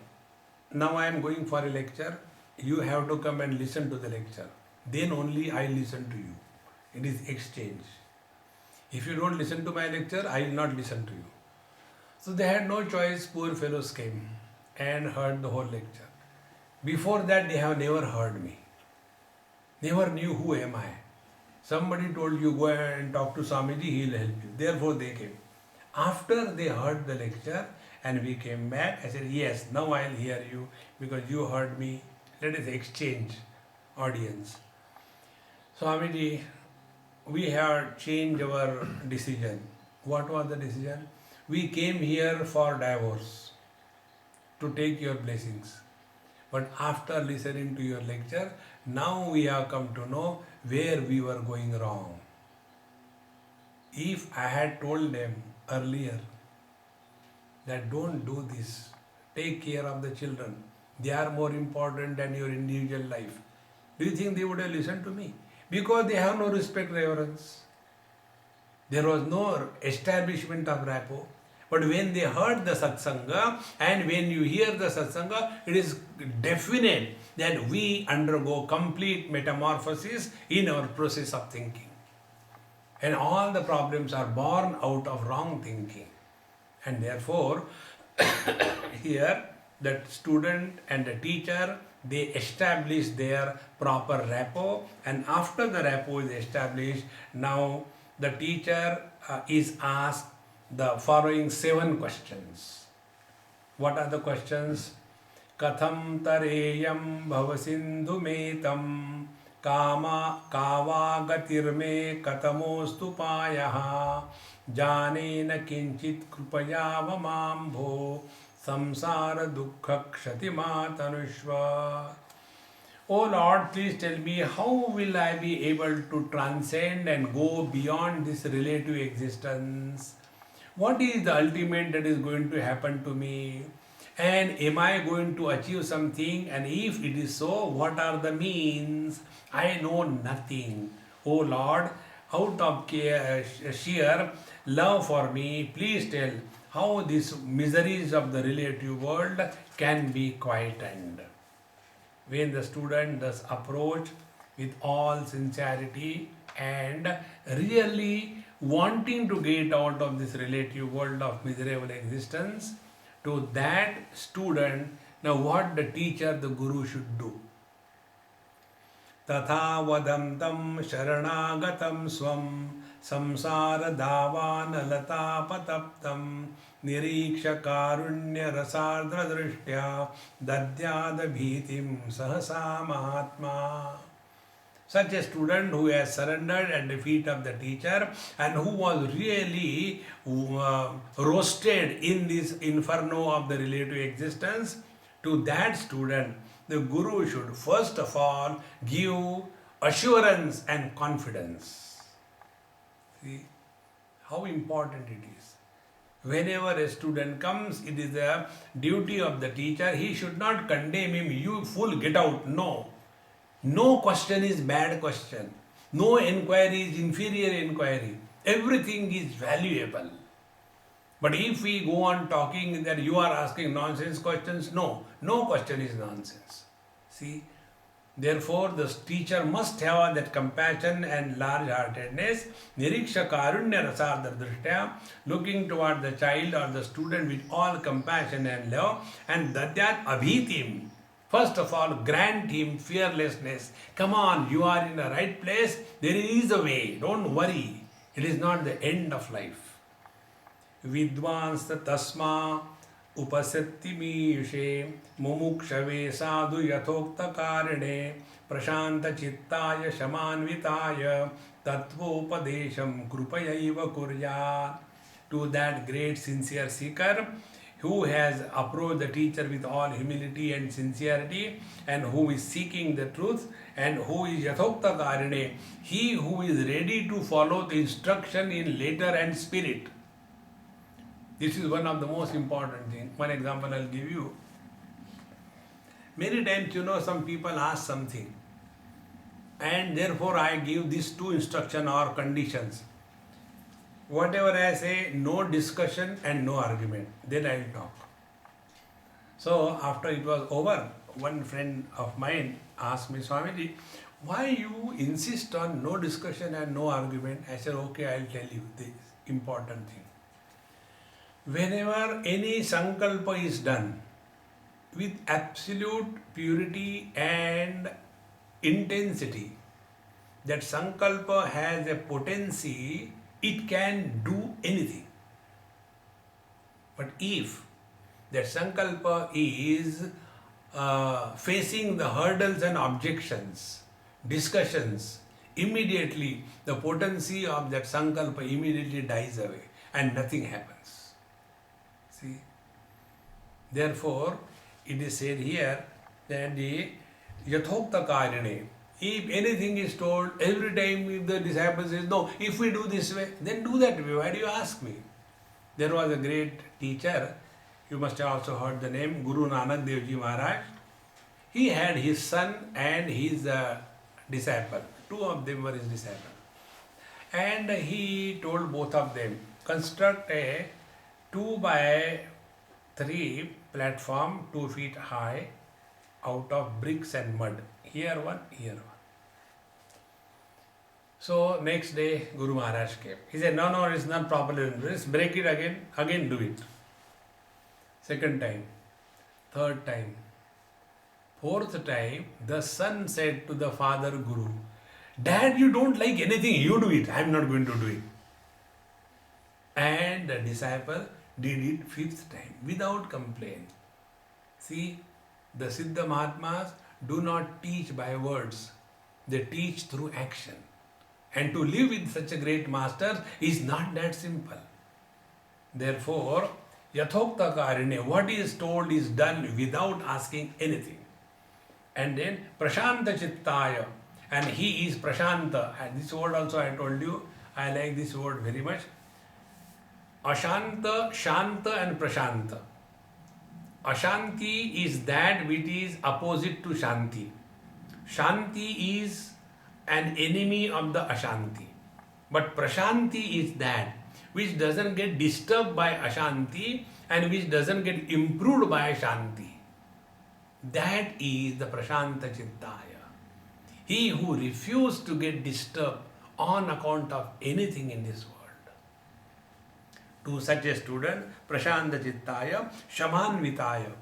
A: now I am going for a lecture, you have to come and listen to the lecture, then only I listen to you. It is exchange. If you don't listen to my lecture, I will not listen to you. So they had no choice. Poor fellows came and heard the whole lecture. Before that, they have never heard me. Never knew who am I. Somebody told you, go and talk to Swamiji, he will help you. Therefore they came. After they heard the lecture and we came back, I said, yes, now I will hear you because you heard me. Let us exchange audience. Swamiji, we have changed our decision. What was the decision? We came here for divorce, to take your blessings. But after listening to your lecture, now we have come to know where we were going wrong. If I had told them earlier that don't do this, take care of the children, they are more important than your individual life, do you think they would have listened to me? Because they have no respect, reverence. There was no establishment of rapport. But when they heard the satsanga and when you hear the satsanga, it is definite that we undergo complete metamorphosis in our process of thinking. And all the problems are born out of wrong thinking. And therefore, here the student and the teacher, they establish their proper rapport, and after the rapport is established, now the teacher is asked the following 7 questions. What are the questions? Katham tareyam bhavasindhumetam kama kavagatirme katamostu payaha janena kinchit krupayavamambho samsara dukkha kshatimatanushva. Oh Lord, please tell me, how will I be able to transcend and go beyond this relative existence? What is the ultimate that is going to happen to me? And am I going to achieve something? And if it is so, what are the means? I know nothing. Oh Lord, out of sheer love for me, please tell how these miseries of the relative world can be quietened. When the student thus approach with all sincerity and really wanting to get out of this relative world of miserable existence, to that student, now what the teacher, the guru should do? Tatha vadam tam sharanagatam swam samsara davanalata pataptam nireeksha karunya rasardra drishtya dadyada bhitim sahasa mahatma. Such a student who has surrendered at the feet of the teacher and who was really roasted in this inferno of the relative existence, to that student the Guru should first of all give assurance and confidence. See how important it is. Whenever a student comes, it is the duty of the teacher. He should not condemn him, you fool, get out. No. No question is bad question. No inquiry is inferior inquiry. Everything is valuable. But if we go on talking that you are asking nonsense questions, no question is nonsense. See, therefore the teacher must have that compassion and large-heartedness, niriksha karunya rasardar drishtya, looking toward the child or the student with all compassion and love, and dadyat abhitim. First of all, grant him fearlessness. Come on, you are in the right place. There is a way. Don't worry. It is not the end of life. Vidvansta tasma upasatti miyushe mumukshave sadhu yathokta karane prashanta chittaya shamanvitaya tattvopadesham krupayaiva kuryat. To that great sincere seeker who has approached the teacher with all humility and sincerity and who is seeking the truth and who is yathokta karane, he who is ready to follow the instruction in letter and spirit. This is one of the most important things. One example I'll give you. Many times, some people ask something and therefore I give these two instruction or conditions. Whatever I say, no discussion and no argument. Then I will talk. So after it was over, one friend of mine asked me, Swamiji, why you insist on no discussion and no argument? I said, okay, I'll tell you this important thing. Whenever any sankalpa is done with absolute purity and intensity, that sankalpa has a potency, it can do anything. But if that sankalpa is facing the hurdles and objections, discussions, immediately the potency of that sankalpa immediately dies away and nothing happens. See? Therefore, it is said here that the yathokta karane, if anything is told, every time if the disciple says, no, if we do this way, then do that way. Why do you ask me? There was a great teacher, you must have also heard the name, Guru Nanak Dev Ji Maharaj. He had his son and his disciple. Two of them were his disciples. And he told both of them, construct a 2 by 3 platform 2 feet high out of bricks and mud. Here one, here one. So next day Guru Maharaj came. He said, no, it's not properly done. Just break it again do it. Second time, third time, fourth time, the son said to the father Guru, Dad, you don't like anything, you do it. I am not going to do it. And the disciple did it fifth time without complaint. See, the Siddha Mahatmas do not teach by words, they teach through action. And to live with such a great master is not that simple. Therefore, yathokta karine, what is told is done without asking anything. And then prashanta chittaya, and he is prashanta. And this word also I told you, I like this word very much. Ashanta, shanta and prashanta. Ashanti is that which is opposite to Shanti. Shanti is an enemy of the Ashanti. But Prashanti is that which doesn't get disturbed by Ashanti and which doesn't get improved by Shanti. That is the Prashanta Chittaya. He who refused to get disturbed on account of anything in this world. To such a student, Prashanta Chittaya, Shamanvitaya.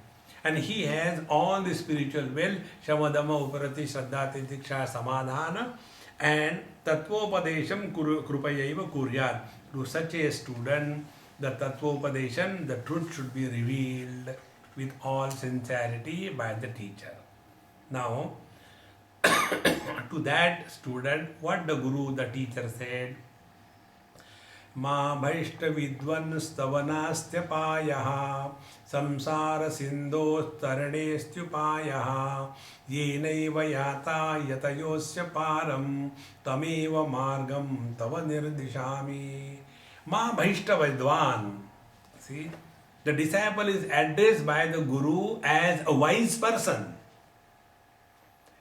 A: And he has all the spiritual wealth, Shamadama, Uparati, Shraddha, Titiksha, Samadhana, and Tattvopadesham Krupayaiva Kuryat. To such a student, the Tattvopadesham, the truth should be revealed with all sincerity by the teacher. Now, to that student, what the Guru, the teacher said, Ma bhaishta vidvan stavanastyapayah samsara sindho taranestyupayah yenaiva yata yatayosya param tameva margam tava nirdishami. Ma bhaishta vidvan. See, the disciple is addressed by the Guru as a wise person.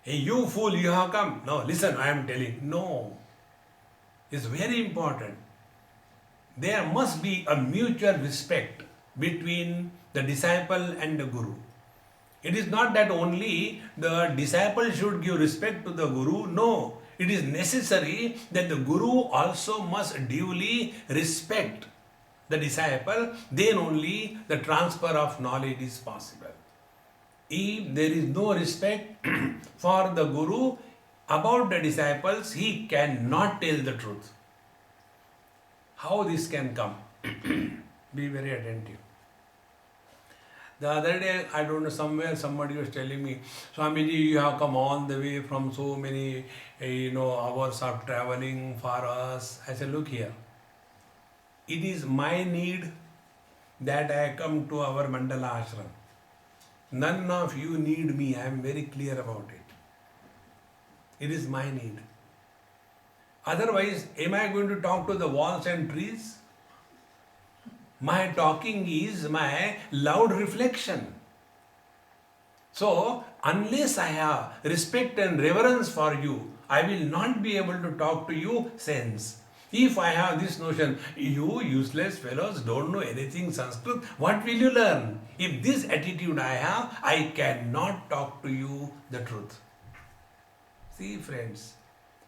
A: Hey, you fool, you have come. No, listen, I am telling. No. It's very important. There must be a mutual respect between the disciple and the Guru. It is not that only the disciple should give respect to the Guru. No, it is necessary that the Guru also must duly respect the disciple. Then only the transfer of knowledge is possible. If there is no respect for the Guru about the disciples, he cannot tell the truth. How this can come? Be very attentive. The other day, I don't know, somewhere somebody was telling me, Swamiji, you have come all the way from so many, hours of traveling for us. I said, look here. It is my need that I come to our Mandala ashram. None of you need me. I am very clear about it. It is my need. Otherwise, am I going to talk to the walls and trees? My talking is my loud reflection. So, unless I have respect and reverence for you, I will not be able to talk to you sense. If I have this notion, you useless fellows don't know anything Sanskrit, what will you learn? If this attitude I have, I cannot talk to you the truth. See, friends,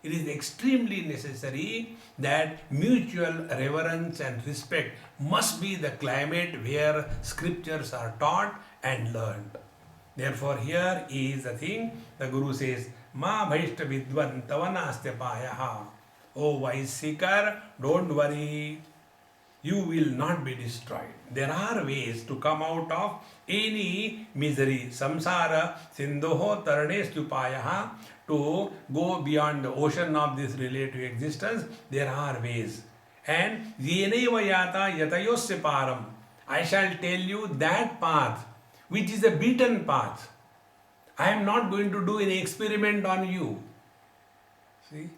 A: it is extremely necessary that mutual reverence and respect must be the climate where scriptures are taught and learned. Therefore, here is the thing, the Guru says, Ma bhaishta vidvan tavanastyapayaha. Oh wise seeker, don't worry, you will not be destroyed. There are ways to come out of any misery. Samsara sindhoho taranestyupayaha. To go beyond the ocean of this relative existence, there are ways. And yeneva yata yatayosya param. I shall tell you that path, which is a beaten path. I am not going to do any experiment on you. See?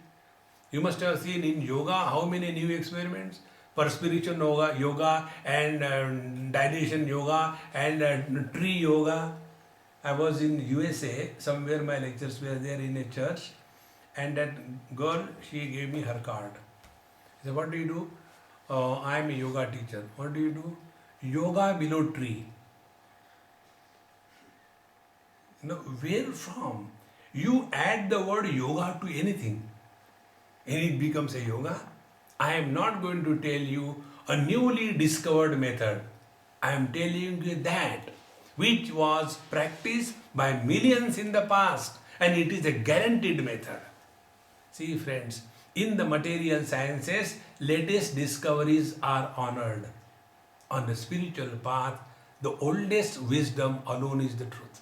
A: You must have seen in yoga how many new experiments. Perspiration yoga and dilation yoga and tree yoga. I was in USA, somewhere my lectures were there in a church, and that girl, she gave me her card. I said, what do you do? I am a yoga teacher. What do you do? Yoga below tree. Where from? You add the word yoga to anything, and it becomes a yoga. I am not going to tell you a newly discovered method. I am telling you that which was practiced by millions in the past, and it is a guaranteed method. See, friends, in the material sciences, latest discoveries are honored. On the spiritual path, the oldest wisdom alone is the truth.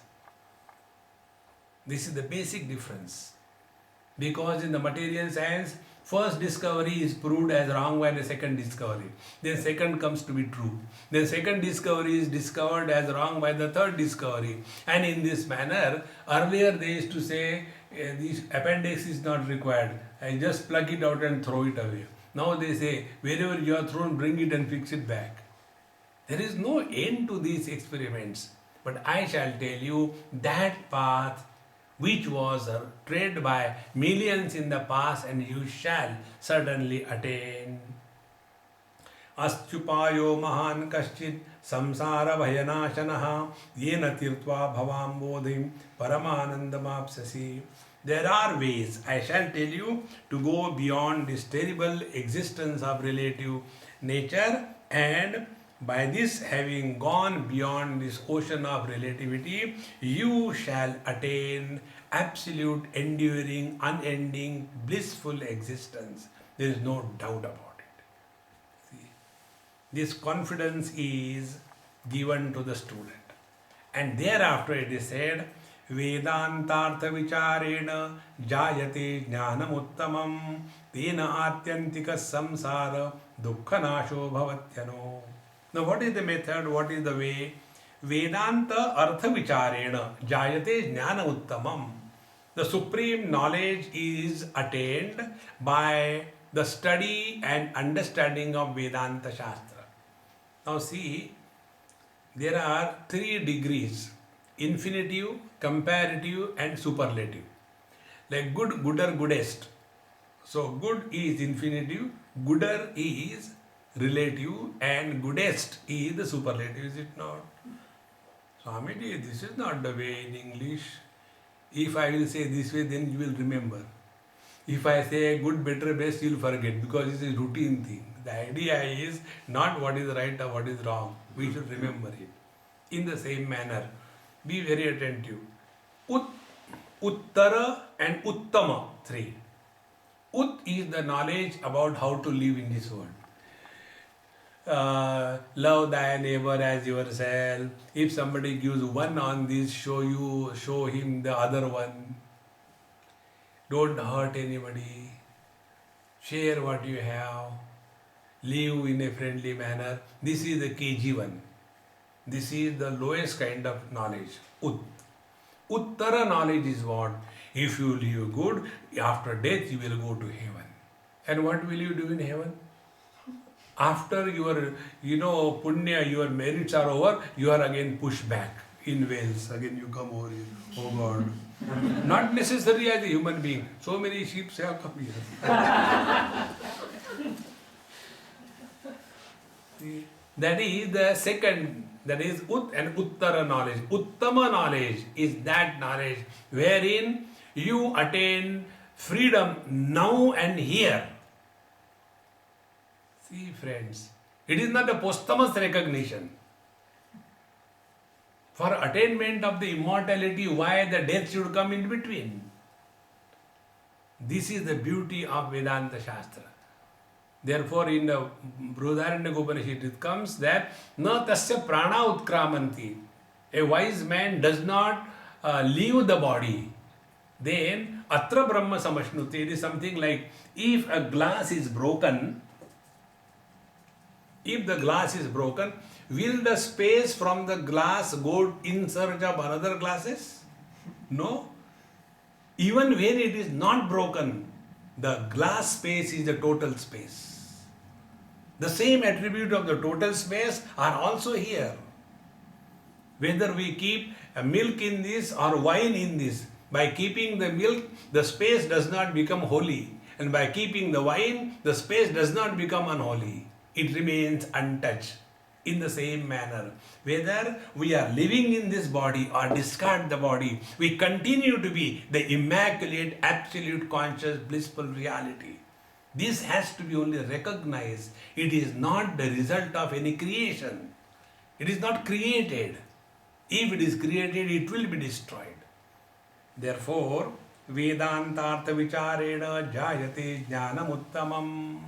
A: This is the basic difference. Because in the material science, first discovery is proved as wrong by the second discovery. Then second comes to be true. Then second discovery is discovered as wrong by the third discovery. And in this manner, earlier they used to say, this appendix is not required. I just plug it out and throw it away. Now they say, wherever you are thrown, bring it and fix it back. There is no end to these experiments. But I shall tell you that path which was tread by millions in the past, and you shall certainly attain. Astyupayo mahan kaschid samsara bhayanashanaha yena tirtva bhavam bodhim paramanandamapsasi. There are ways, I shall tell you, to go beyond this terrible existence of relative nature and By this, having gone beyond this ocean of relativity, you shall attain absolute, enduring, unending, blissful existence. There is no doubt about it. See, this confidence is given to the student. And thereafter it is said, Vedantartha vicharena jayate jnanam uttamam tena atyantika samsara dukkha nasho bhavatyano. Now, what is the method? What is the way? Vedanta artha vicharena jayate jnana uttamam. The supreme knowledge is attained by the study and understanding of Vedanta Shastra. Now, see, there are 3 degrees: infinitive, comparative, and superlative. Like good, gooder, goodest. So, good is infinitive, gooder is relative, and goodest is the superlative, is it not? Swamiji, this is not the way in English. If I will say this way, then you will remember. If I say good, better, best, you will forget, because it's a routine thing. The idea is not what is right or what is wrong. We should remember it. In the same manner, be very attentive. Uttara and Uttama, 3. Ut is the knowledge about how to live in this world. Love thy neighbor as yourself. If somebody gives one on this, show him the other one. Don't hurt anybody. Share what you have. Live in a friendly manner. This is the KG1. This is the lowest kind of knowledge. Uttara knowledge is what? If you live good, after death you will go to heaven. And what will you do in heaven? After your, punya, your merits are over, you are again pushed back in Wales. Again you come over here. Oh God. Not necessarily as a human being. So many sheep have come here. See, that is the second, that is Ut and Uttara knowledge. Uttama knowledge is that knowledge wherein you attain freedom now and here. See, friends, it is not a posthumous recognition. For attainment of the immortality, why the death should come in between? This is the beauty of Vedanta Shastra. Therefore, in the Brihadaranyaka Upanishad, it comes that na tasya prana utkramanti. A wise man does not leave the body. Then, atra brahma samashnuti. It is something like, if a glass is broken, will the space from the glass go in search of another glasses? No. Even when it is not broken, the glass space is the total space. The same attribute of the total space are also here. Whether we keep milk in this or wine in this, by keeping the milk, the space does not become holy. And by keeping the wine, the space does not become unholy. It remains untouched. In the same manner, whether we are living in this body or discard the body, we continue to be the immaculate, absolute, conscious, blissful reality. This has to be only recognized. It is not the result of any creation. It is not created. If it is created, it will be destroyed. Therefore, Vedantartha vicharena jayate jnanam uttamam.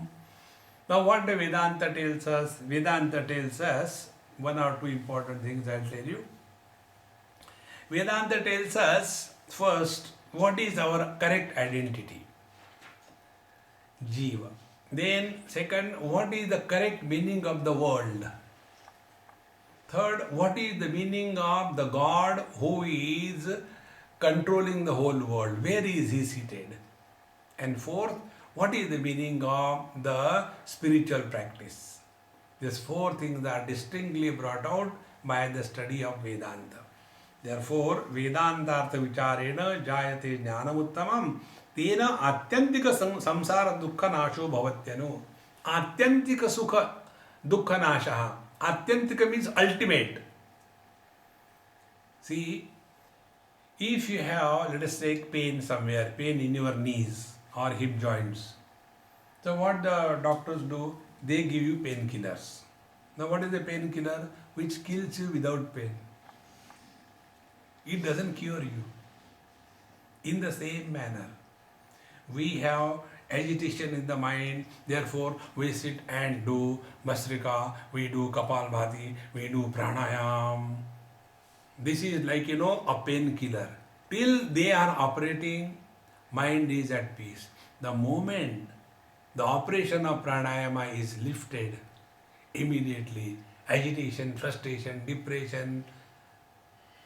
A: Now, what the Vedanta tells us? Vedanta tells us one or two important things I'll tell you. Vedanta tells us first, what is our correct identity? Jiva. Then, second, what is the correct meaning of the world? Third, what is the meaning of the God who is controlling the whole world? Where is he seated? And fourth, what is the meaning of the spiritual practice? These 4 things are distinctly brought out by the study of Vedanta. Therefore, Vedantartha vicharena jayate jnanam uttamam tena atyantika samsara dukkha nasho bhavatyano. Atyantika sukha dukkha nashaha. Atyantika means ultimate. See, if you have, let us take pain somewhere, pain in your knees or hip joints. So what the doctors do, they give you painkillers. Now what is a painkiller? Which kills you without pain. It doesn't cure you. In the same manner, we have agitation in the mind, therefore we sit and do Bhastrika, we do Kapalbhati, we do Pranayam. This is like, a painkiller. Till they are operating, mind is at peace. The moment the operation of pranayama is lifted, immediately agitation, frustration, depression,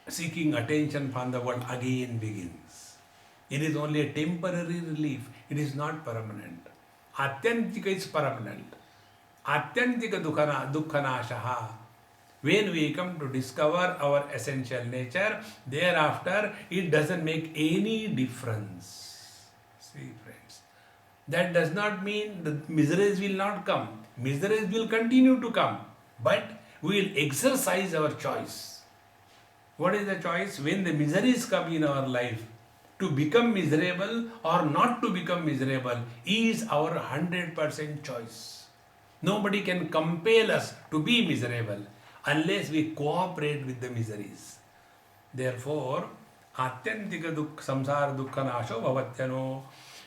A: seeking attention from the world again begins. It is only a temporary relief. It is not permanent. Atyantika is permanent. Atyantika dukkhanashaha. When we come to discover our essential nature, thereafter it doesn't make any difference. See, friends, that does not mean the miseries will not come. Miseries will continue to come, but we will exercise our choice. What is the choice? When the miseries come in our life, to become miserable or not to become miserable is our 100% choice. Nobody can compel us to be miserable unless we cooperate with the miseries. Therefore, atyantika samsara dukkha nasho bhavatyano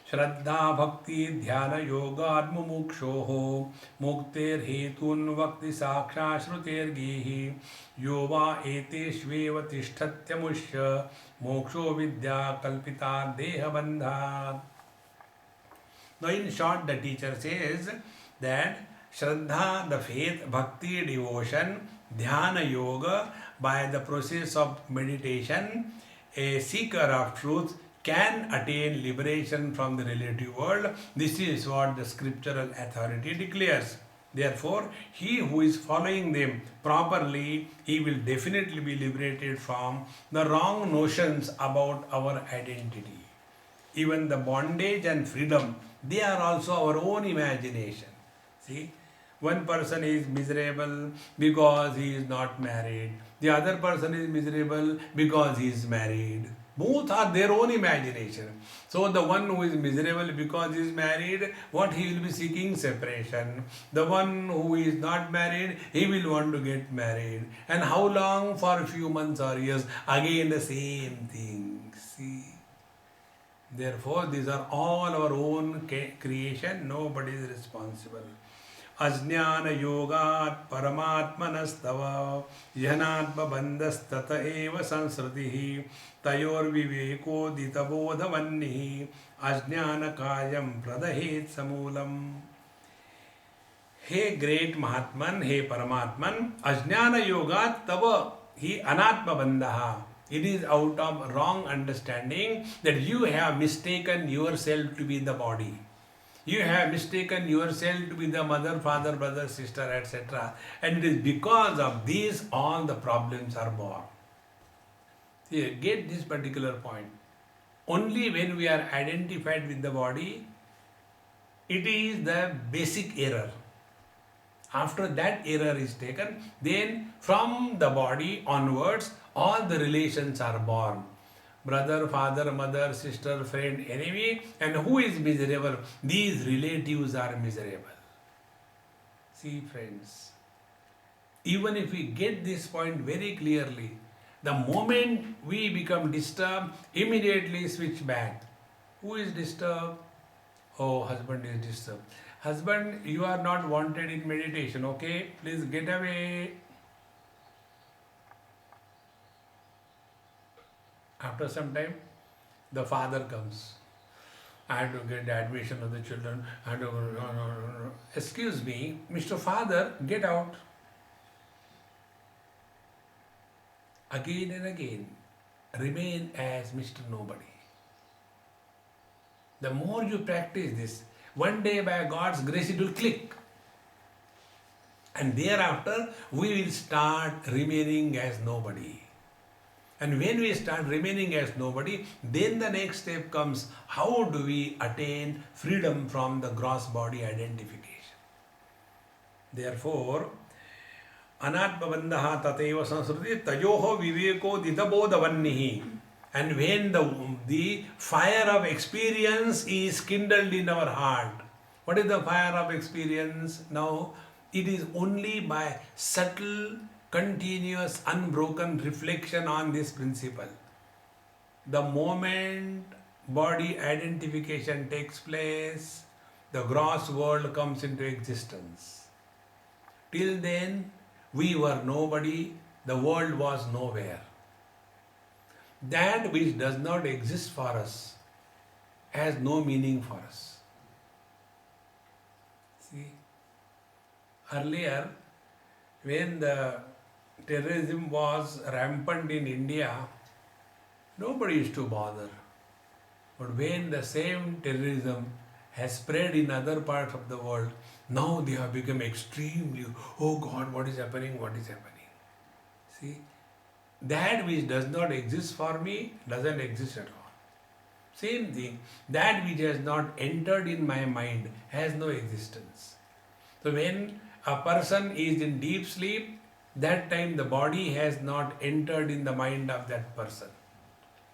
A: Shraddha bhakti dhyana yoga admumukshoho mukter hetun vakti saksha shruter gehi yova eteshveva tishthatyamushya moksho vidya kalpita deha bandha. Now in short, the teacher says that Shraddha, the faith, bhakti, devotion, dhyana yoga, by the process of meditation, a seeker of truth can attain liberation from the relative world. This is what the scriptural authority declares. Therefore, he who is following them properly, he will definitely be liberated from the wrong notions about our identity. Even the bondage and freedom, they are also our own imagination. See, one person is miserable because he is not married. The other person is miserable because he is married. Both are their own imagination. So the one who is miserable because he is married, what he will be seeking? Separation. The one who is not married, he will want to get married. And how long? For a few months or years. Again the same thing. See. Therefore, these are all our own creation. Nobody is responsible. अज्ञान योगात् परमात्मनस्तव जनात्म बंधस्तत एव संस्कृतिः तयोर्विवेकोदितबोधवन्निः अज्ञान कायं प्रदहेत् समूलम्. हे great महात्मन, हे परमात्मन, अज्ञान योगात् तव ही अनात्म बंधः. It is out of wrong understanding that you have mistaken yourself to be the body. You have mistaken yourself to be the mother, father, brother, sister, etc. And it is because of these all the problems are born. Here, get this particular point. Only when we are identified with the body, it is the basic error. After that error is taken, then from the body onwards, all the relations are born. Brother, father, mother, sister, friend, enemy, and who is miserable? These relatives are miserable. See, friends, even if we get this point very clearly, the moment we become disturbed, immediately switch back. Who is disturbed? Oh, husband is disturbed. Husband, you are not wanted in meditation, okay? Please get away. After some time, the father comes. I have to get the admission of the children. I have to, no. Excuse me, Mr. Father, get out. Again and again, remain as Mr. Nobody. The more you practice this, one day by God's grace it will click. And thereafter, we will start remaining as nobody. And when we start remaining as nobody, then the next step comes, how do we attain freedom from the gross body identification? Therefore, anatmabandha tateva sansruti tayoho viveko ditabodhavannihi. And when the fire of experience is kindled in our heart, what is the fire of experience? Now, It is only by subtle, continuous, unbroken reflection on this principle. The moment body identification takes place, the gross world comes into existence. Till then, we were nobody, the world was nowhere. That which does not exist for us has no meaning for us. See, earlier, when the terrorism was rampant in India, nobody used to bother. But when the same terrorism has spread in other parts of the world, now they have become extremely, oh God, what is happening, what is happening. See, that which does not exist for me doesn't exist at all. Same thing, that which has not entered in my mind has no existence. So when a person is in deep sleep, that time the body has not entered in the mind of that person.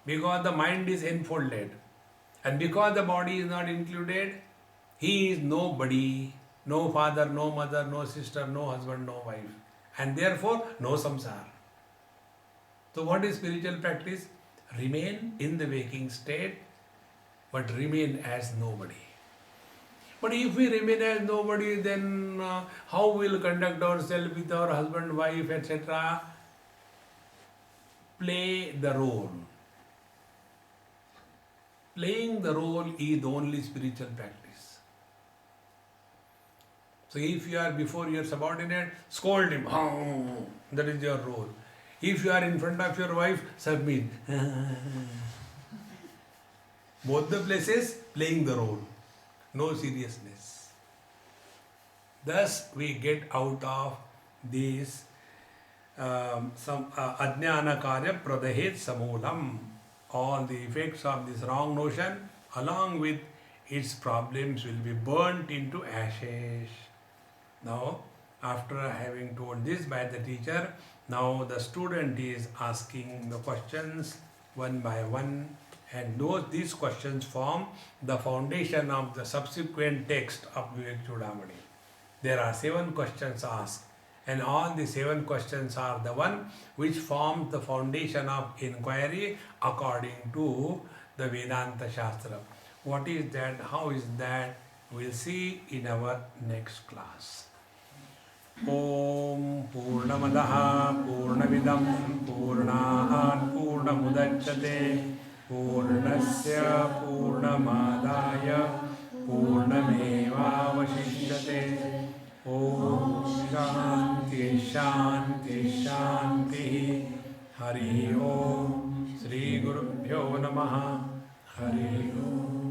A: Because the mind is enfolded. And because the body is not included, he is nobody, no father, no mother, no sister, no husband, no wife. And therefore, no samsara. So what is spiritual practice? Remain in the waking state, but remain as nobody. But if we remain as nobody, then how we'll conduct ourselves with our husband, wife, etc.? Play the role. Playing the role is the only spiritual practice. So if you are before your subordinate, scold him. That is your role. If you are in front of your wife, submit. Both the places, playing the role. No seriousness. Thus we get out of this ajnana karya pradahet samulam. All the effects of this wrong notion along with its problems will be burnt into ashes. Now, after having told this by the teacher, now the student is asking the questions one by one, and these questions form the foundation of the subsequent text of Vivek Chudamani. There are 7 questions asked, and all the 7 questions are the one which forms the foundation of inquiry according to the Vedanta Shastra. What is that? How is that? We'll see in our next class. Om Purnamadaha Purnamidam Purnat Purnamudachyate Purnasya Purnamadaya Purnamevavashishyate. Om Shanti Shanti Shanti. Hari Om. Shri Gurubhyo Namaha. Hari Om.